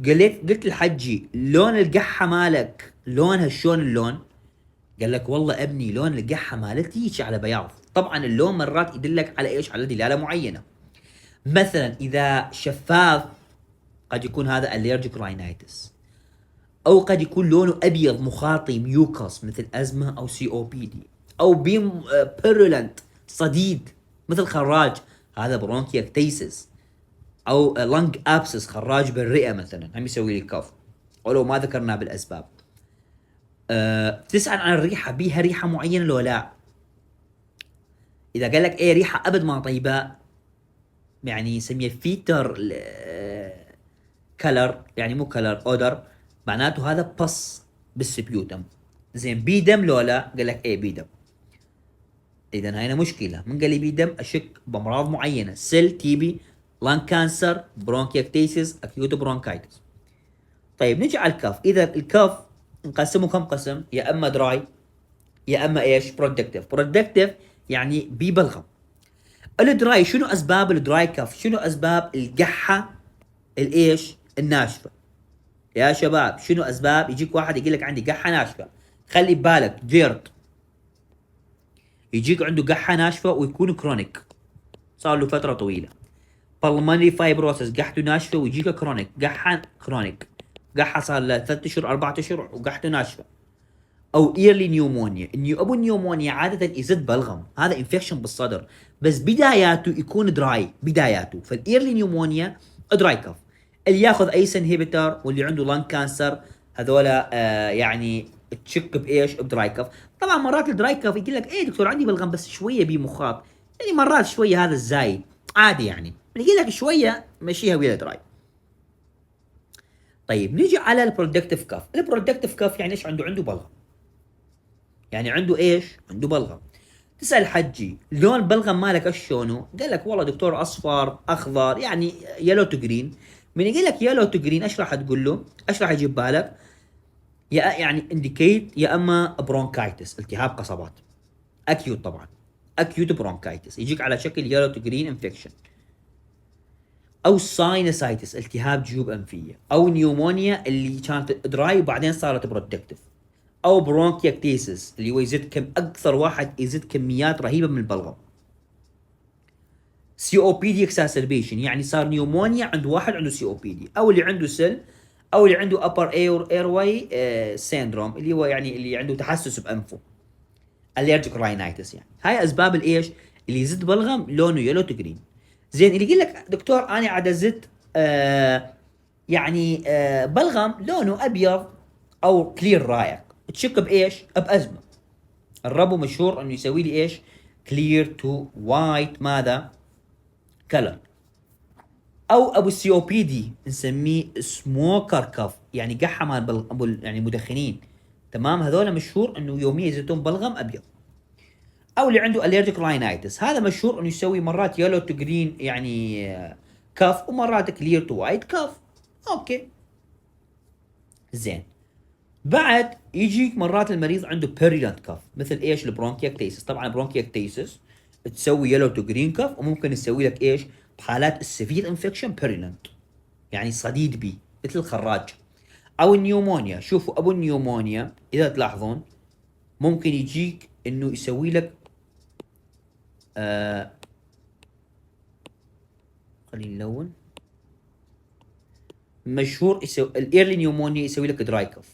قلت لحجي لون القحه مالك لونها شلون اللون؟ قال لك والله ابني لون القحه مالتي يجي على بياض. طبعا اللون مرات يدلك على ايش؟ على دلاله معينه. مثلا اذا شفاف قد يكون هذا اليرجيك راينايتس، او قد يكون لونه ابيض مخاطي ميوكس مثل ازمه او سي او بي دي، او بيم بيرولنت صديد مثل خراج هذا برونكيكتيسس، او لنج ابسس خراج بالرئه مثلا هم يسوي لي كف، ولو ما ذكرنا بالاسباب. تسأل عن الريحه، بيها ريحه معينه لو لا؟ اذا قال لك ايه ريحه ابد ما طيبه يعني يسميه فيتر كلر، يعني مو كلر اودر، معناته هذا بص بالسبيوتم. زين بي دم لو لا؟ قال لك ايه بي دم. اذا هنا مشكله، من قال لي بي دم اشك بامراض معينه، سيل تي بي، لان كانسر، برونكيكتيسيس، اكيوت برونكايتس. طيب نجي على الكف، اذا الكف نقسمه كم قسم؟ يا اما دراي يا اما ايش؟ برودكتيف. برودكتيف يعني ببلغم. الدراي شنو اسباب الدراي كف؟ شنو اسباب القحه الايش؟ الناشفه. يا شباب شنو اسباب؟ يجيك واحد يقول لك عندي قحه ناشفه، خلي ببالك جيرد يجيك عنده قحه ناشفه ويكون كرونيك صار له فتره طويله. بالماني فايبروسس قحته ناشفه ويجيك كرونيك، قحه كرونيك، قحه صار له 3 اشهر 4 اشهر وقحته ناشفه. او ايرلي نيومونيا، ابو النيومونيا عاده يزيد بلغم، هذا انفكشن بالصدر بس بداياته يكون دراي بداياته. فالايرلي نيومونيا دراي كف. اللي ياخذ ايس انهبيتر واللي عنده لان كانسر هذولا يعني تشك بايش؟ بدراي كف. طبعا مرات الدراي كف يقول لك ايه دكتور عندي بلغم بس شويه بمخاط، يعني مرات شويه هذا الزايد عادي، يعني يقول لك شويه مشيها ويا دراي. طيب نيجي على البرودكتيف كف. البرودكتيف كف يعني ايش؟ عنده بلغم، يعني عنده ايش؟ عنده بلغم. تسأل حجي لون البلغم مالك ايش شلونه؟ قال لك والله دكتور اصفر اخضر يعني يلو تو جرين. من يقول لك يلو تو جرين ايش راح تقول له؟ ايش راح يجيب بالك؟ يا يعني انديكيت يا اما برونكايتس التهاب قصبات، اكيوت طبعا، اكيوت برونكايتس يجيك على شكل يلو تو جرين انفكشن، او ساينسايتس التهاب جيوب انفيه، او نيومونيا اللي كانت دراي وبعدين صارت برودكتيف، او برونكيكتيسس اللي هو يزيد كم اكثر واحد يزيد كميات رهيبه من البلغم. سي او بي دي اكساسربيشن يعني صار نيومونيا عند واحد عنده سي او بي دي، او اللي عنده سيل، او اللي عنده ابر اير واي سيندروم اللي هو يعني اللي عنده تحسس بانفه، اليرجيك راينايتس. يعني هاي اسباب الايش؟ اللي يزيد بلغم لونه يلو تو جرين. زين اللي يقول لك دكتور انا عاد ازيد يعني بلغم لونه ابيض او كلير رايق، تشك بايش؟ بازمه. الربو مشهور انه يسوي لي ايش؟ كلير تو وايت ماذا؟ كلر. او ابو السي او بي دي نسميه سموكر كف، يعني قحه مال يعني مدخنين، تمام؟ هذول مشهور انه يوميا يزيتون بلغم ابيض. او اللي عنده اليرجيك راينايتس هذا مشهور انه يسوي مرات يلو تو جرين يعني كف، ومرات كلير تو وايت كف. اوكي زين. بعد يجيك مرات المريض عنده بيريلانت كف مثل ايش؟ البرونكيكتيسس. طبعا البرونكيكتيسس تسوي يلو تو جرين كف، وممكن تسوي لك ايش؟ بحالات السيفير انفكشن بيريلانت يعني صديد بي مثل الخراج. او النيومونيا، شوفوا ابو النيومونيا اذا تلاحظون ممكن يجيك انه يسوي لك خلينا نلون. مشهور الايرلي نيومونيا يسوي لك دراي كف.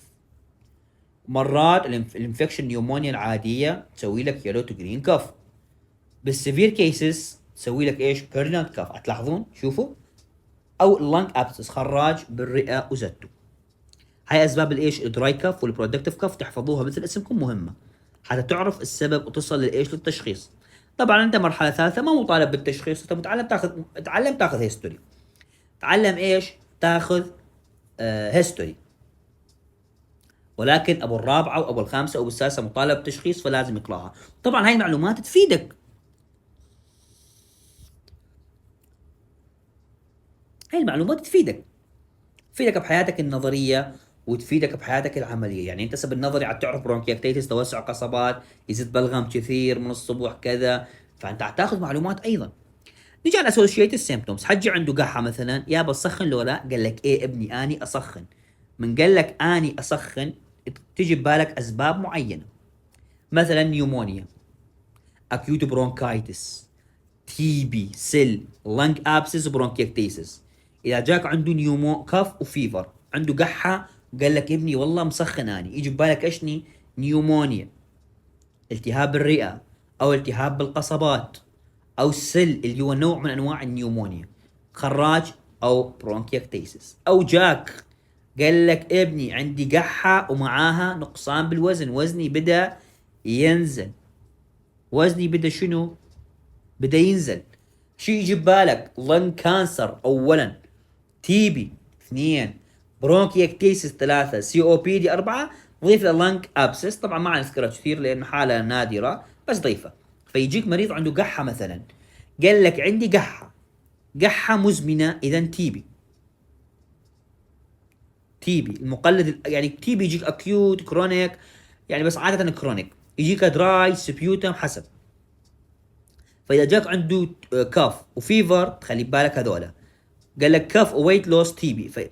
مرات الانفكشن نيومونيا العاديه تسوي لك يلو تو جرين كف. بالسيفير كيسز تسوي لك ايش؟ بيرنانت كاف. هتلاحظون شوفوا، او اللنج ابسس، خراج بالرئه وزته. هاي اسباب الايش؟ الدراي كاف والبرودكتيف كاف، تحفظوها مثل اسمكم، مهمه حتى تعرف السبب وتصل للايش؟ للتشخيص. طبعا انت مرحله ثالثه ما مطالب بالتشخيص، انت متعلم تاخذ هيستوري. تعلم ايش؟ تاخذ هيستوري. ولكن ابو الرابعه وابو الخامسه وابو السادسه مطالب بالتشخيص، فلازم يقراها. طبعا هاي المعلومات تفيدك، هاي المعلومات تفيدك بحياتك النظريه وتفيدك بحياتك العمليه. يعني انت بالنظري عم تعرف برونكيكتيتس، توسع قصبات، يزيد بلغم كثير من الصبح كذا، فانت حتاخذ معلومات ايضا. نجي على الاسوشيتد سيمبتومز. حجي عنده قحه مثلا، يا بسخن لو لا؟ قال لك ايه ابني اني اسخن. من قال لك اني اسخن تجي ببالك اسباب معينه، مثلا نيومونيا، اكيوت برونكايتس، تي بي، سيل، لنج ابسس، برونكيكتيسس. اذا جاك عنده نيومو كاف وفيفر، عنده قحه، قال لك ابني والله مسخن اني، يجي ببالك اشني؟ نيومونيا، التهاب الرئه، او التهاب بالقصبات، او السل اللي هو نوع من انواع النيومونيا، خراج او برونكيكتيسس. او جاك قال لك ابني عندي قحه ومعاها نقصان بالوزن، وزني بدا ينزل. وزني بدا شنو؟ بدا ينزل. شو يجي ببالك؟ لن كانسر اولا، تي بي اثنين، برونكيكتيسس ثلاثة، سي او بي دي أربعة، ضيف للنج ابسس. طبعا ما نذكرها كثير لأنه حالة نادرة، بس ضيفة. فيجيك مريض عنده قحة مثلا، قال لك عندي قحة مزمنة، إذا تي بي. تي بي المقلد يعني تي بي يجيك اكيوت، كرونيك، يعني بس عادة كرونيك. يجيك دراي، سبيوتم، حسب. فاذا جاك عنده كاف وفيفر تخلي بالك هذولا. قال لك كاف وويت لوس تي بي،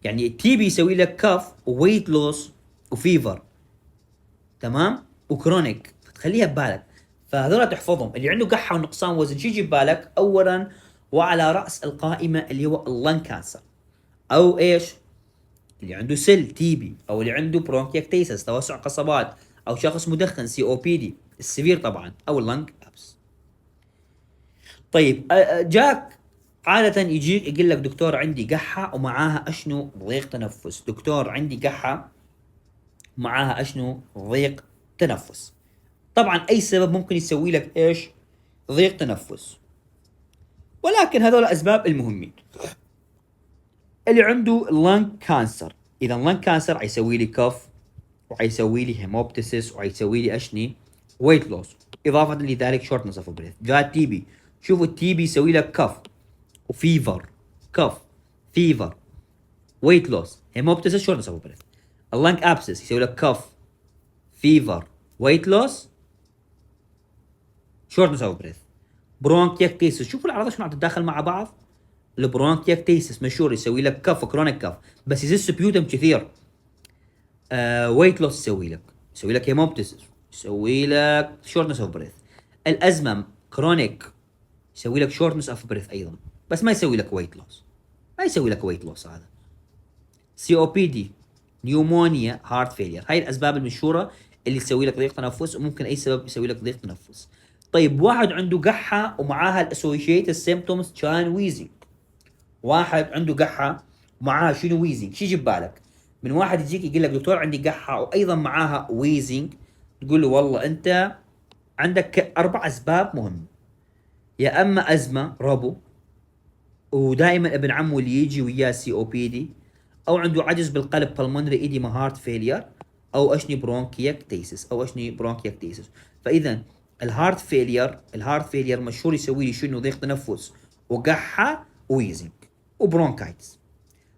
يعني تي بي يسوي لك كاف وويت لوس وفيفر، تمام، وكرونيك، فتخليها ببالك. فهذول تحفظهم. اللي عنده قحه ونقصان وزن شو يجي ببالك؟ اولا وعلى راس القائمه اللي هو اللن كانسر، او ايش؟ اللي عنده سل تي بي، او اللي عنده برونكيكتيسس، توسع قصبات، او شخص مدخن، سي او بي دي السفير طبعا، او اللنج ابس. طيب جاك عادة يجيك يقول لك دكتور عندي قحة ومعاها اشنو؟ ضيق تنفس. دكتور عندي قحة ومعاها اشنو؟ ضيق تنفس. طبعا اي سبب ممكن يسوي لك ايش؟ ضيق تنفس. ولكن هذول اسباب المهمين. اللي عنده لانج كانسر، اذا لانج كانسر حيسوي لي كف، وحيسوي لي هيموبتسس، وحيسوي لي اشني؟ ويت لوس. اضافه لذلك شورتنس اوف بريث. جاء تي بي، شوفوا التي بي يسوي لك كف وفيفر، كف، فيفر، ويت لوس، هيموبتسس، شورتنس اوف بريث. اللانج ابسس يسوي لك كف، فيفر، ويت لوس، شورتنس اوف بريث. برونكيكتيسس، شوفوا الاعراض شلون عم تتداخل مع بعض. البرونكيكتيسس مشهور، يسوي لك كف، كرونيك كف، بس يزيد سبيوتم كثير. ويت لوس يسوي لك هيموبتسس، يسوي لك شورتنس اوف بريث. الازمه كرونيك يسوي لك شورتنس اوف بريث ايضا، بس ما يسوي لك ويت لوس. ما يسوي لك ويت لوس هذا. سي او بي دي، نيومونيا، هارت فيلير، هاي الاسباب المشهوره اللي تسوي لك ضيق تنفس، وممكن اي سبب يسوي لك ضيق تنفس. طيب واحد عنده قحه ومعاها الاسوشيتد سيمبتومز كان ويزنج. واحد عنده قحه ومعاها شنو؟ ويزنج. شو يجي ببالك؟ من واحد يجيك يقول لك دكتور عندي قحه وايضا معاها ويزنج، تقول له والله انت عندك اربع اسباب مهمه. يا اما ازمه ربو، ودائما ابن عمه اللي يجي وياه سي او بي دي، او عنده عجز بالقلب بالمونري ايديما هارت فيلير، او اشني برونكيكتيسس. فاذا الهارت فيلير مشهور يسوي لي شنو؟ ضيق تنفس وقحه ويزنج وبرونكايتس.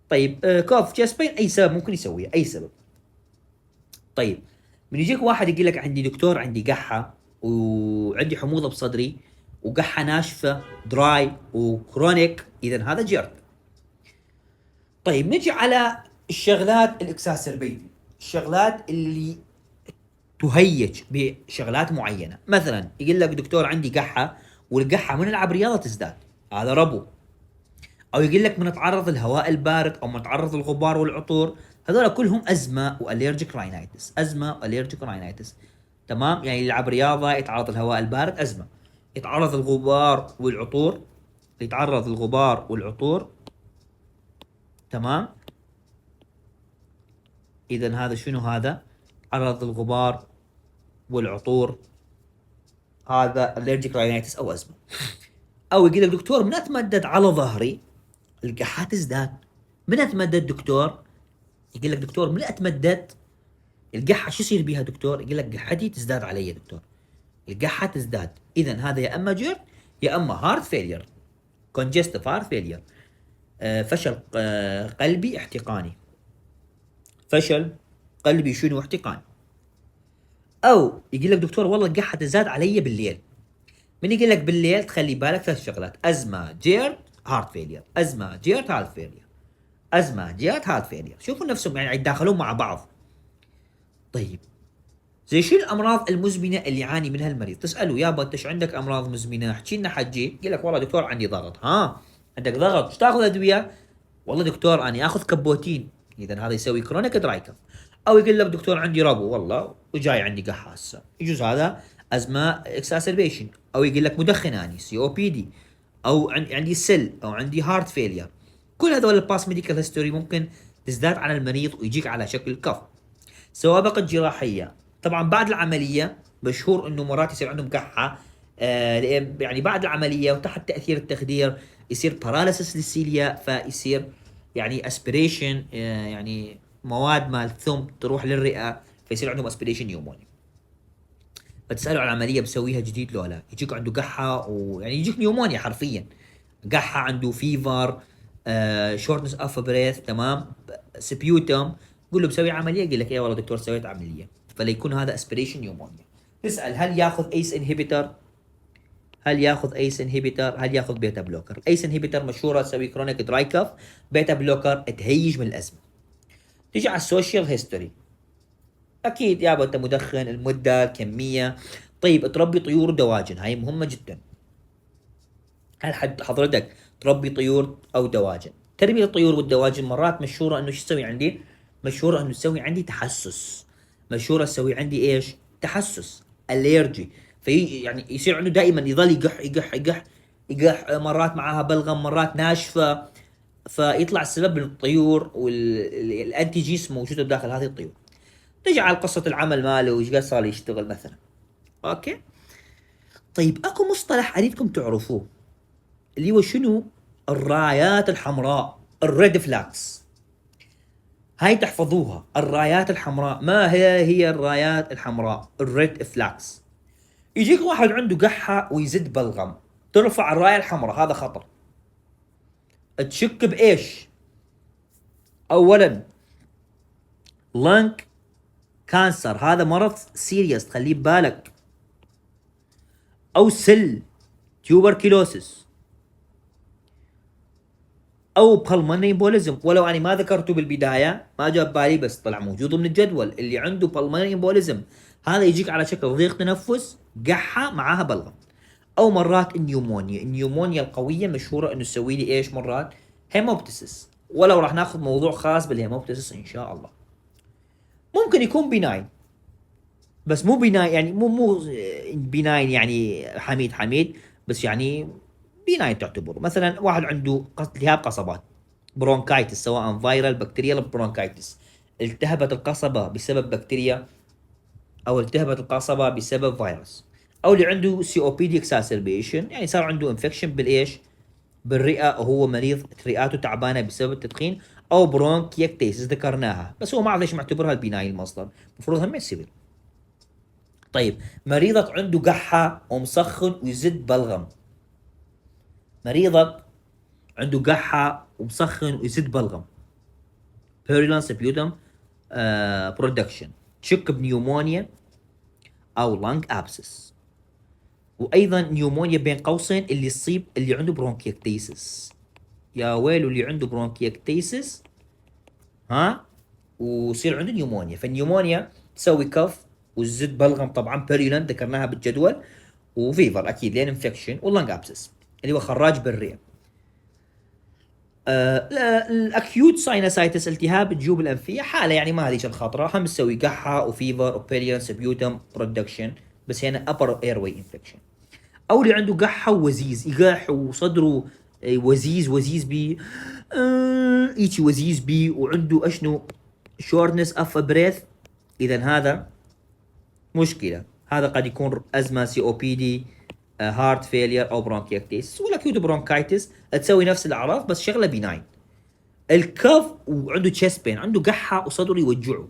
طيب كوف جاست بين، اي سبب ممكن يسويه، اي سبب. طيب من يجيك واحد يقول لك عندي دكتور عندي قحه وعندي حموضه بصدري وقحه ناشفه دراي وكرونيك، اذا هذا جيرد. طيب نجي على الشغلات الاكساسربيتد، الشغلات اللي تهيج بشغلات معينه. مثلا يقول لك دكتور عندي قحه، والقحه من العب رياضه تزداد، هذا ربو. او يقول لك من تعرض الهواء البارد، او من تعرض الغبار والعطور، هذول كلهم ازمه واليرجيك راينايتس. ازمه واليرجيك راينايتس، تمام. يعني يلعب رياضه، يتعرض الهواء البارد، ازمه. يتعرض الغبار والعطور، يتعرض الغبار والعطور، تمام. اذا هذا شنو؟ هذا عرض الغبار والعطور، هذا allergic rhinitis او ازمه. او يقول لك دكتور من اتمدد على ظهري القحه تزداد. من اتمدد دكتور؟ يقول لك دكتور من اتمدد القحه شو يصير بيها دكتور؟ يقول لك قحتي تزداد علي دكتور، القحه تزداد. اذا هذا يا اما جيرد يا اما هارت فيلير، كونجستيف هارت فيلير، فشل قلبي احتقاني، فشل قلبي شنو احتقاني. او يقول لك دكتور والله القحه تزداد علي بالليل. من يقول لك بالليل تخلي بالك ثلاث شغلات: ازمه، جيرد، هارت فيلير، ازمه، جيرد، هارت فيلير، ازمه، جيرد، هارت فيلير. شوفوا نفسهم يعني يتداخلون مع بعض. طيب زي شو الامراض المزمنه اللي يعاني منها المريض؟ تساله يابا انت ايش عندك امراض مزمنه؟ احكي لنا حجي. يقول لك والله دكتور عندي ضغط. ها عندك ضغط ايش تاخذ ادويه؟ والله دكتور اني اخذ كبوتين. اذا هذا يسوي كرونيك دراي كف. او يقول لك دكتور عندي ربو والله وجاي عندي قحه هسه، يجوز هذا ازمه اكساسربيشن. او يقول لك مدخن اني سي او بي دي، او عندي سل، او عندي هارت فيلير. كل هذول الباس ميديكال هيستوري ممكن تزداد على المريض ويجيك على شكل كف. سوابق الجراحيه، طبعا بعد العمليه مشهور انه مرات يصير عندهم كحه، يعني بعد العمليه وتحت تاثير التخدير يصير باراليسيس للسيليا، فيصير يعني اسبريشن، يعني مواد مال الثوم تروح للرئه، فيصير عندهم اسبريشن نيومونيا. فتساله على العمليه بسويها جديد لو لا، يجيك عنده قحه ويعني يجيك نيومونيا حرفيا، قحه، عنده فيفر، شورتنس اوف بريث، تمام، سبيوتم. قول له بسوي عمليه؟ يقول لك ايه والله دكتور سويت عمليه. فليكون هذا اسبريشن نيومونيا. تسال هل ياخذ ايس انهبيتر؟ هل ياخذ ايس انهبيتر؟ هل ياخذ بيتا بلوكر؟ ايس انهبيتر مشهوره تسوي كرونيك دراي كف، بيتا بلوكر تهيج من الازمه. تيجي على السوشيال هيستوري، اكيد يابا انت مدخن، المده، كميه. طيب تربي طيور ودواجن، هاي مهمه جدا. هل حضرتك تربي طيور او دواجن؟ تربيه الطيور والدواجن مرات مشهوره انه شو تسوي عندي؟ مشهوره انه تسوي عندي تحسس، مشهوره تسوي عندي ايش؟ تحسس، اليرجي. في يعني يصير عنده دائما يظل يقح يقح يقح يقح، مرات معاها بلغم، مرات ناشفه. فيطلع السبب من الطيور والانتي جيس موجوده داخل هذه الطيور. تجي على قصه العمل ماله وايش قد صار يشتغل مثلا. اوكي. طيب اكو مصطلح اريدكم تعرفوه اللي هو شنو؟ الرايات الحمراء، الريد فلاكس. هاي تحفظوها، الرايات الحمراء. ما هي الرايات الحمراء؟ الريد فلاكس. يجيك واحد عنده قحة ويزد بلغم، ترفع الراية الحمراء، هذا خطر. تشك بايش؟ اولا لانك كانسر، هذا مرض سيريس تخليه ببالك. او سل تيوبركلوسس، او بالمونري امبوليزم. ولو اني ما ذكرته بالبدايه، ما جاب بالي، بس طلع موجود من الجدول. اللي عنده بالمونري امبوليزم هذا يجيك على شكل ضيق تنفس، قحه معاها بلغم. او مرات النيومونيا، النيومونيا القويه مشهوره انه تسوي لي ايش مرات؟ هيموبتسس. ولو راح ناخذ موضوع خاص بالهيموبتسس ان شاء الله. ممكن يكون بناين، بس مو بناين يعني مو بناين يعني حميد حميد، بس يعني بناين تعتبر. مثلا واحد عنده التهاب قصبات، برونكايتس، سواء فايرال بكتيريال برونكايتس، التهبت القصبة بسبب بكتيريا، او التهبت القصبة بسبب فيروس. او اللي عنده سي او بي دي اكساسربيشن، يعني صار عنده انفكشن بالايش؟ بالرئة، وهو مريض رئاته تعبانة بسبب التدخين. او برونكيكتيسس ذكرناها، بس هو ما اعرف ليش معتبرها البناين المصدر، المفروض هم السيفل. طيب مريضك عنده قحة ومسخن ويزد بلغم، مريضك عنده قحة ومسخن ويزد بلغم، بيريلان سبيوتم برودكشن، تشك بنيومونيا او لانج ابسس. وايضا نيومونيا بين قوسين اللي يصيب اللي عنده برونكيكتيسس. يا ويلو اللي عنده برونكيكتيسس، ها، ويصير عنده نيومونيا. فالنيومونيا تسوي كف وتزد بلغم، طبعا بيريلان ذكرناها بالجدول، وفيفر اكيد لين انفكشن، واللانج ابسس اللي هو خراج بالرئه. الاكيوت ساينسايتس، التهاب الجيوب الانفيه، حاله يعني ما هذيش الخطره، هم تسوي قحه وفيفر وبيريان سبيوتم برودكشن، بس هنا upper airway infection. او اللي عنده قحه ووزيز، يقح وصدره وزيز بي ايشي وزيز بي، وعنده اشنو شورتنس اوف بريث. اذا هذا مشكله، هذا قد يكون ازمه سي او بي دي، هارت فيلير او برونكيكتيس ولا كيوت برونكايتس، تسوي نفس الاعراض بس شغله بناين. الكف وعنده تشيست بين، عنده قحه وصدره يوجعه،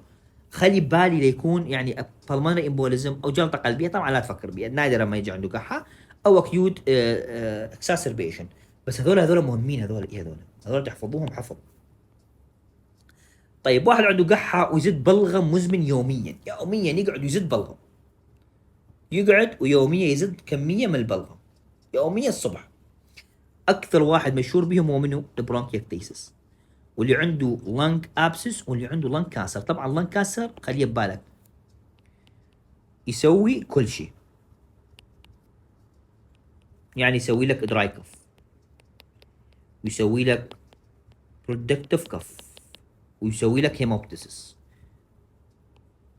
خلي بالي ليكون يعني بالمونري امبوليزم او جلطه قلبيه. طبعا لا تفكر بها، نادرا ما يجي عنده قحه او اكيوت اكساسربيشن. بس هذول مهمين، هذول تحفظوهم حفظ. طيب واحد عنده قحه ويزيد بلغم مزمن يوميا يقعد يزيد بلغم، يقعد ويوميا يزيد كميه من البلغم يوميا الصبح. اكثر واحد مشهور بهم هو منه البرونكيكتيسس، واللي عنده لانج ابسس واللي عنده لانج كانسر. طبعا لانج كانسر خليه ببالك يسوي كل شيء، يعني يسوي لك دراي كف، ويسوي لك برودكتيف كف، ويسوي لك هيموبتسس.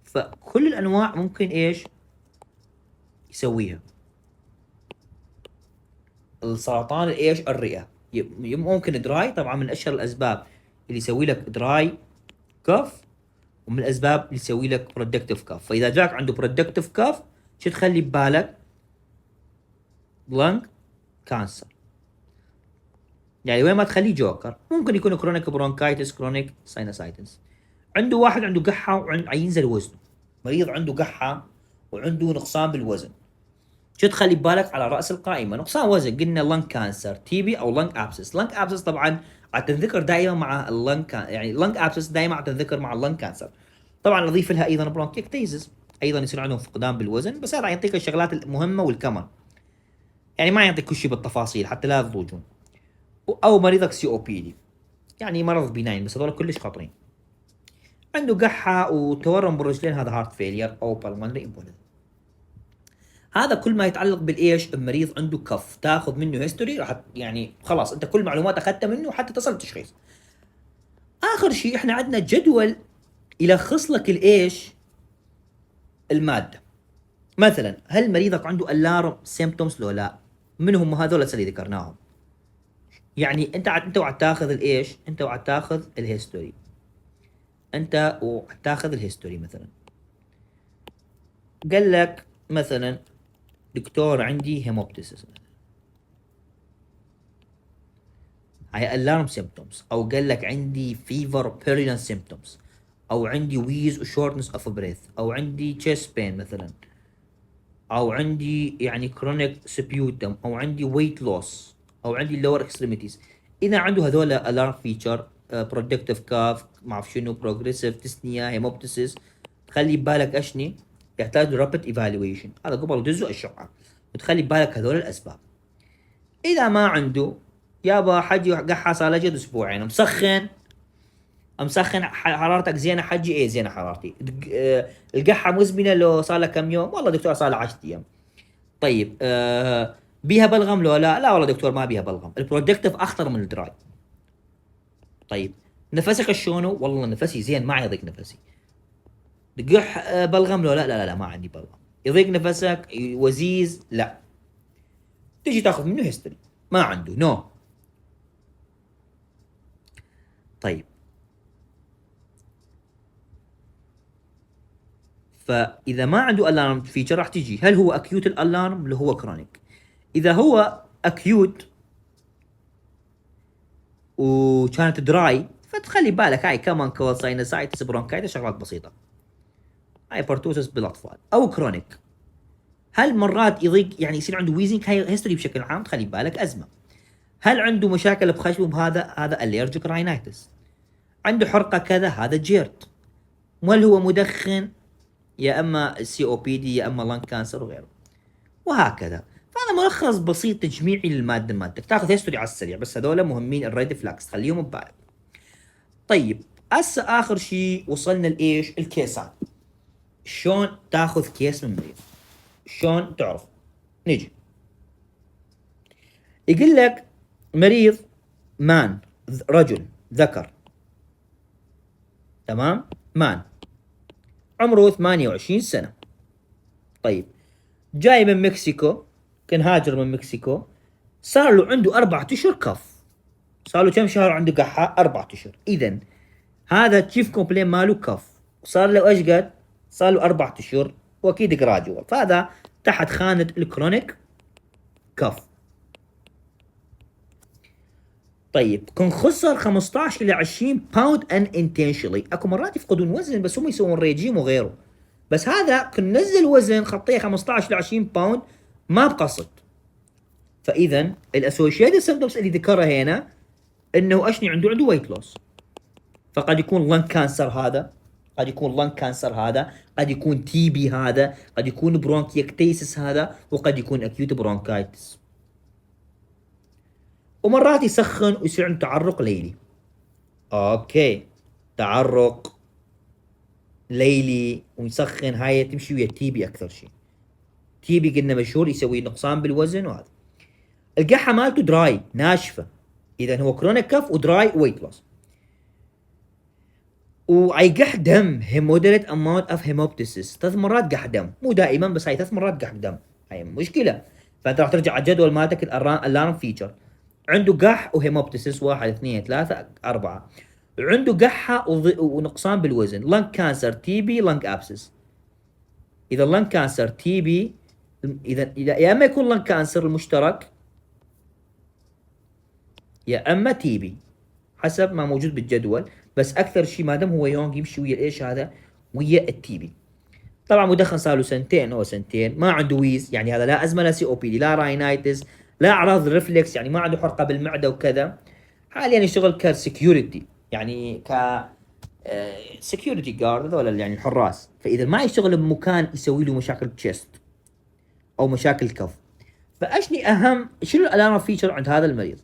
فكل الانواع ممكن ايش يسويها. السرطان ايش الرئه ممكن دراي، طبعا من اشهر الاسباب اللي يسوي لك دراي كف، ومن الاسباب اللي يسوي لك برودكتيف كف. فاذا جاك عنده برودكتيف كف شو تخلي ببالك؟ لانج كانسر. يعني وين ما تخليه جوكر. ممكن يكون كرونيك برونكايتس، كرونيك ساينوسايتس. عنده واحد عنده قحه وينزل وزنه، مريض عنده قحه وعنده نقصان بالوزن، شو تخلي ببالك على راس القائمه؟ نقصان وزن، قلنا لنج كانسر، تي بي او لنج ابسس. لنج ابسس طبعا تنذكر دائما مع يعني لنج ابسس دائما تنذكر مع اللنج كانسر. طبعا نضيف لها ايضا برونكيكتيزز، ايضا يصير عندهم فقدان بالوزن، بس هذا يعطيك الشغلات المهمه والكمن، يعني ما يعطيك كل شيء بالتفاصيل حتى لا تضوجون. او مريضك سي او بي دي، يعني مرض بناين بس هذول كلش خطرين. عنده قحه وتورم بالرجلين، هذا هارت فيلير او بالمونري امبوليزم. هذا كل ما يتعلق بالايش، المريض عنده كف، تاخذ منه هيستوري راح يعني خلاص انت كل معلومات اخذتها منه حتى تصل التشخيص. اخر شيء احنا عندنا جدول يلخص لك الايش الماده. مثلا هل مريضك عنده الارم سيمبتومز لو لا؟ منهم هذول اللي ذكرناهم. يعني انت وعد تاخذ الايش، انت وعد تاخذ الهيستوري، انت وعد تاخذ الهيستوري مثلا قال لك مثلا دكتور عندي هيموبتيسس، هاي الارم سيمبتومز، او قال لك عندي فيفر بيريلان سيمبتومز، او عندي ويز وشورتنس اوف بريث، او عندي تشيست بين مثلا، او عندي يعني كرونيك سبيوتم، او عندي ويت لوس، او عندي لور اكستريميتيز. اذا عنده هذول الارم فيتشر، برودكتيف كاف، ما اعرف شنو، بروجريسيف تسنيا، هيموبتيسس، خلي ببالك اشني يحتاج رابid ايفالويشن، هذا قبل دزو الشقه، وتخلي ببالك هذول الاسباب. اذا ما عنده يابا حجي قحة صار له جد اسبوعين، مسخن حرارتك زينه حجي، ايه زينه حرارتي. القحة مزمنه لو صار له كم يوم؟ والله دكتور صار له 10 ايام. طيب بيها بلغم لو لا؟ لا والله دكتور ما بيها بلغم. البرودكتيف اخطر من الدراي. طيب نفسك شلونه؟ والله نفسي زين ما يضيق نفسي. قح بلغم لو لا؟ لا لا, لا ما عندي بلغم. يضيق نفسك وزيز؟ لا. تجي تاخذ منه هيستوري ما عنده نو. طيب فاذا ما عنده الارم فيتشر راح تجي هل هو اكيوت الالارم ولا هو كرونيك. اذا هو اكيوت وكانت دراي فتخلي بالك هاي كمان كول ساينسايتس برونكايتس شغلات بسيطه، هاي بارتوسس بالاطفال. او كرونيك هل مرات يضيق يعني يصير عنده ويزنج، هاي هيستوري بشكل عام تخلي بالك ازمه. هل عنده مشاكل بخشمه؟ هذا اليرجيك راينايتس. عنده حرقه كذا، هذا جيرت. وهل هو مدخن؟ يا اما سي او بي دي يا اما لان كانسر وغيره، وهكذا. فهذا ملخص بسيط تجميعي للماده. مادتك تاخذ هيستوري على السريع، بس هذول مهمين الريد فلاكس خليهم ببالك. طيب هسه اخر شيء وصلنا لايش؟ الكيسات. شلون تاخذ كيس من مريض؟ شلون تعرف؟ نجي يقول لك مريض مان، رجل ذكر، تمام، مان، عمره 28 سنة. طيب جاي من مكسيكو كان هاجر من مكسيكو، صار له عنده 4 اشهر كف. صار له كم شهر عنده قحة؟ 4 اشهر. اذا هذا تشيف كومبلين ماله كف، صار له ايش قد؟ صار له 4 اشهر، واكيد جراجوال، فهذا تحت خانة الكرونيك كف. طيب كن خسر 15 الى 20 باوند ان انتشنلي، اكو مرات يفقدون وزن بس هم يسوون ريجيم وغيره، بس هذا كن نزل وزن خطيه 15 الى 20 باوند ما بقصد. فاذا الاسوشيتد سيمبتومز اللي ذكرها هنا انه اشني عنده ويت لوس، فقد يكون لنج كانسر هذا، قد يكون لنج كانسر هذا، قد يكون تي بي هذا، قد يكون برونكيكتيسس هذا، وقد يكون اكيوت برونكايتس. ومرات يسخن ويصير عنده تعرق ليلي. اوكي، تعرق ليلي ويسخن، هاي تمشي ويا تي بي اكثر شيء. تي بي قلنا مشهور يسوي نقصان بالوزن، وهذا القحه مالته دراي ناشفه، اذا هو كرونيك كف ودراي ويت لوس. ويقح دم، هيمودريت اماونت اوف هيموبتيسيس، 3 مرات قح دم، مو دائما بس هاي 3 مرات قح دم، هاي مشكله. فانت راح ترجع على الجدول مالتك الالارم فيتشر، عنده قح وهيموبتيسيس 1 2 3 4، عنده قحه ونقصان بالوزن، لنج كانسر، تي بي، لنج ابسس. اذا لنج كانسر تي بي، اذا يا اما يكون لنج كانسر المشترك يا اما تي بي حسب ما موجود بالجدول، بس اكثر شيء ما دام هو يونغ يمشي ويا ايش هذا؟ ويا التي بي. طبعا مدخن صار له سنتين او سنتين، ما عنده ويز، يعني هذا لا ازمه لا سي او بي دي لا راينايتس لا اعراض الرفلكس، يعني ما عنده حرقه بالمعده وكذا. حاليا يشتغل كسكيورتي، يعني ك سكيورتي جارد هذول يعني الحراس، فاذا ما يشتغل بمكان يسوي له مشاكل تشيست او مشاكل كف. فاشني اهم شنو الالارم فيتشر عند هذا المريض؟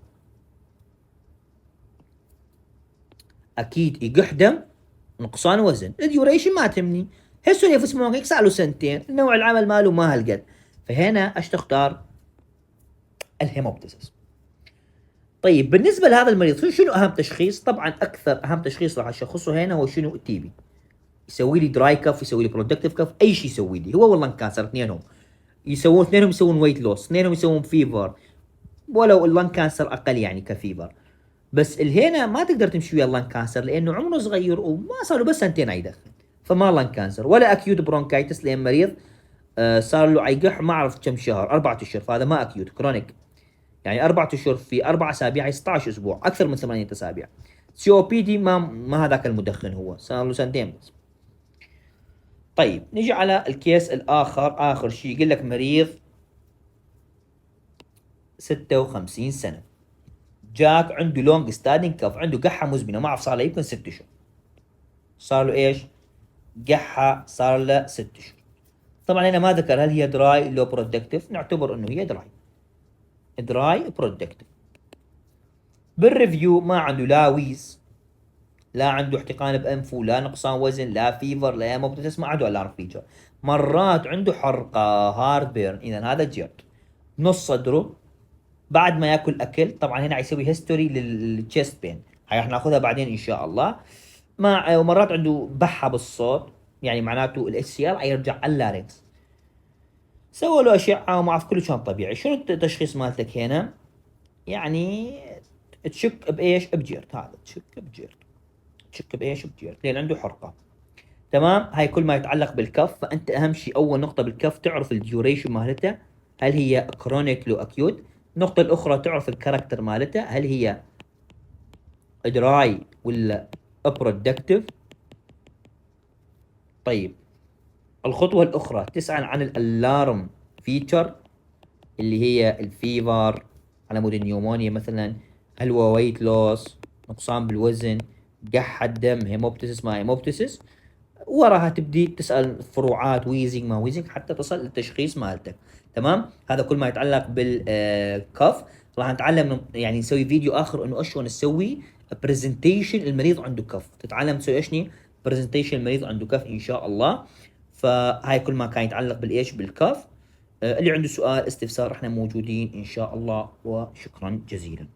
اكيد يقح دم، نقصان وزن، الديوريشن ما تمني، هيستوري اوف سموكينج صار له سنتين، نوع العمل ماله ما هالقد، فهنا ايش تختار؟ الهيموبتيسس. طيب بالنسبه لهذا المريض شنو اهم تشخيص؟ طبعا اكثر اهم تشخيص راح اشخصه هنا هو شنو؟ التي بي. يسوي لي دراي كف، يسوي لي برودكتيف كف، اي شيء يسوي لي، هو والله كانسر اثنينهم يسوون، اثنينهم يسوون ويت لوس، اثنينهم يسوون فيفر، ولو اللان كانسر اقل يعني كفيفر. بس الهنا ما تقدر تمشي ويا اللان كانسر لانه عمره صغير وما صار له بس سنتين يدخن، فما لان كانسر ولا اكيوت برونكايتس لان مريض صار له عيقح ما اعرف كم شهر، 4 اشهر، فهذا ما اكيوت كرونيك، يعني 4 اشهر في 4 اسابيع 16 اسبوع، اكثر من 8 اسابيع. سي او بي دي ما هذاك المدخن، هو صار له سنتين بس. طيب نجي على الكيس الاخر، اخر شيء يقول لك مريض 56 سنه، جاك عنده لونج ستاندينج كف، عنده قحه مزمنه ما اعرف صار له يمكن 6 اشهر. صار له ايش؟ قحه صار له 6 اشهر. طبعا هنا ما ذكر هل هي دراي لو برودكتيف، نعتبر انه هي دراي برودكتيف. بالريفيو ما عنده لا ويز، لا عنده احتقان بانفه، لا نقصان وزن، لا فيفر، لا هيموبتيسس، ما عنده الارم فيتشر. مرات عنده حرقه هارد بيرن، اذا هذا جيرد نص صدره بعد ما ياكل اكل. طبعا هنا يسوي هيستوري للتشيست بين، هاي راح ناخذها بعدين ان شاء الله. ومرات عنده بحه بالصوت، يعني معناته الاتش سي ار يرجع على اللارينكس. سووا له اشعه وما اعرف كله كان طبيعي. شنو التشخيص مالتك هنا؟ يعني تشك بايش؟ بجيرت، هذا تشك بجيرت، تشك بايش؟ بجيرت، لان عنده حرقه. تمام، هاي كل ما يتعلق بالكف. فانت اهم شيء اول نقطه بالكف تعرف الديوريشن مالته، هل هي كرونيك لو اكيوت. النقطه الاخرى تعرف الكاركتر مالته، هل هي دراي ولا برودكتيف. طيب الخطوه الاخرى تسال عن الالارم فيتشر اللي هي الفيفر على مود النيومونيا مثلا، هل هو ويت لوس، نقصان بالوزن، قحة دم، هيموبتيسس ما هيموبتيسس. وراها تبدي تسال فروعات، ويزنج ما ويزنج، حتى تصل للتشخيص مالتك. تمام، هذا كل ما يتعلق بالكف. راح نتعلم يعني نسوي فيديو اخر انه شلون نسوي برزنتيشن المريض عنده كف، تتعلم تسوي اشني برزنتيشن المريض عنده كف ان شاء الله. فهاي كل ما كان يتعلق بالايش؟ بالكف. اللي عنده سؤال استفسار احنا موجودين ان شاء الله، وشكرا جزيلا.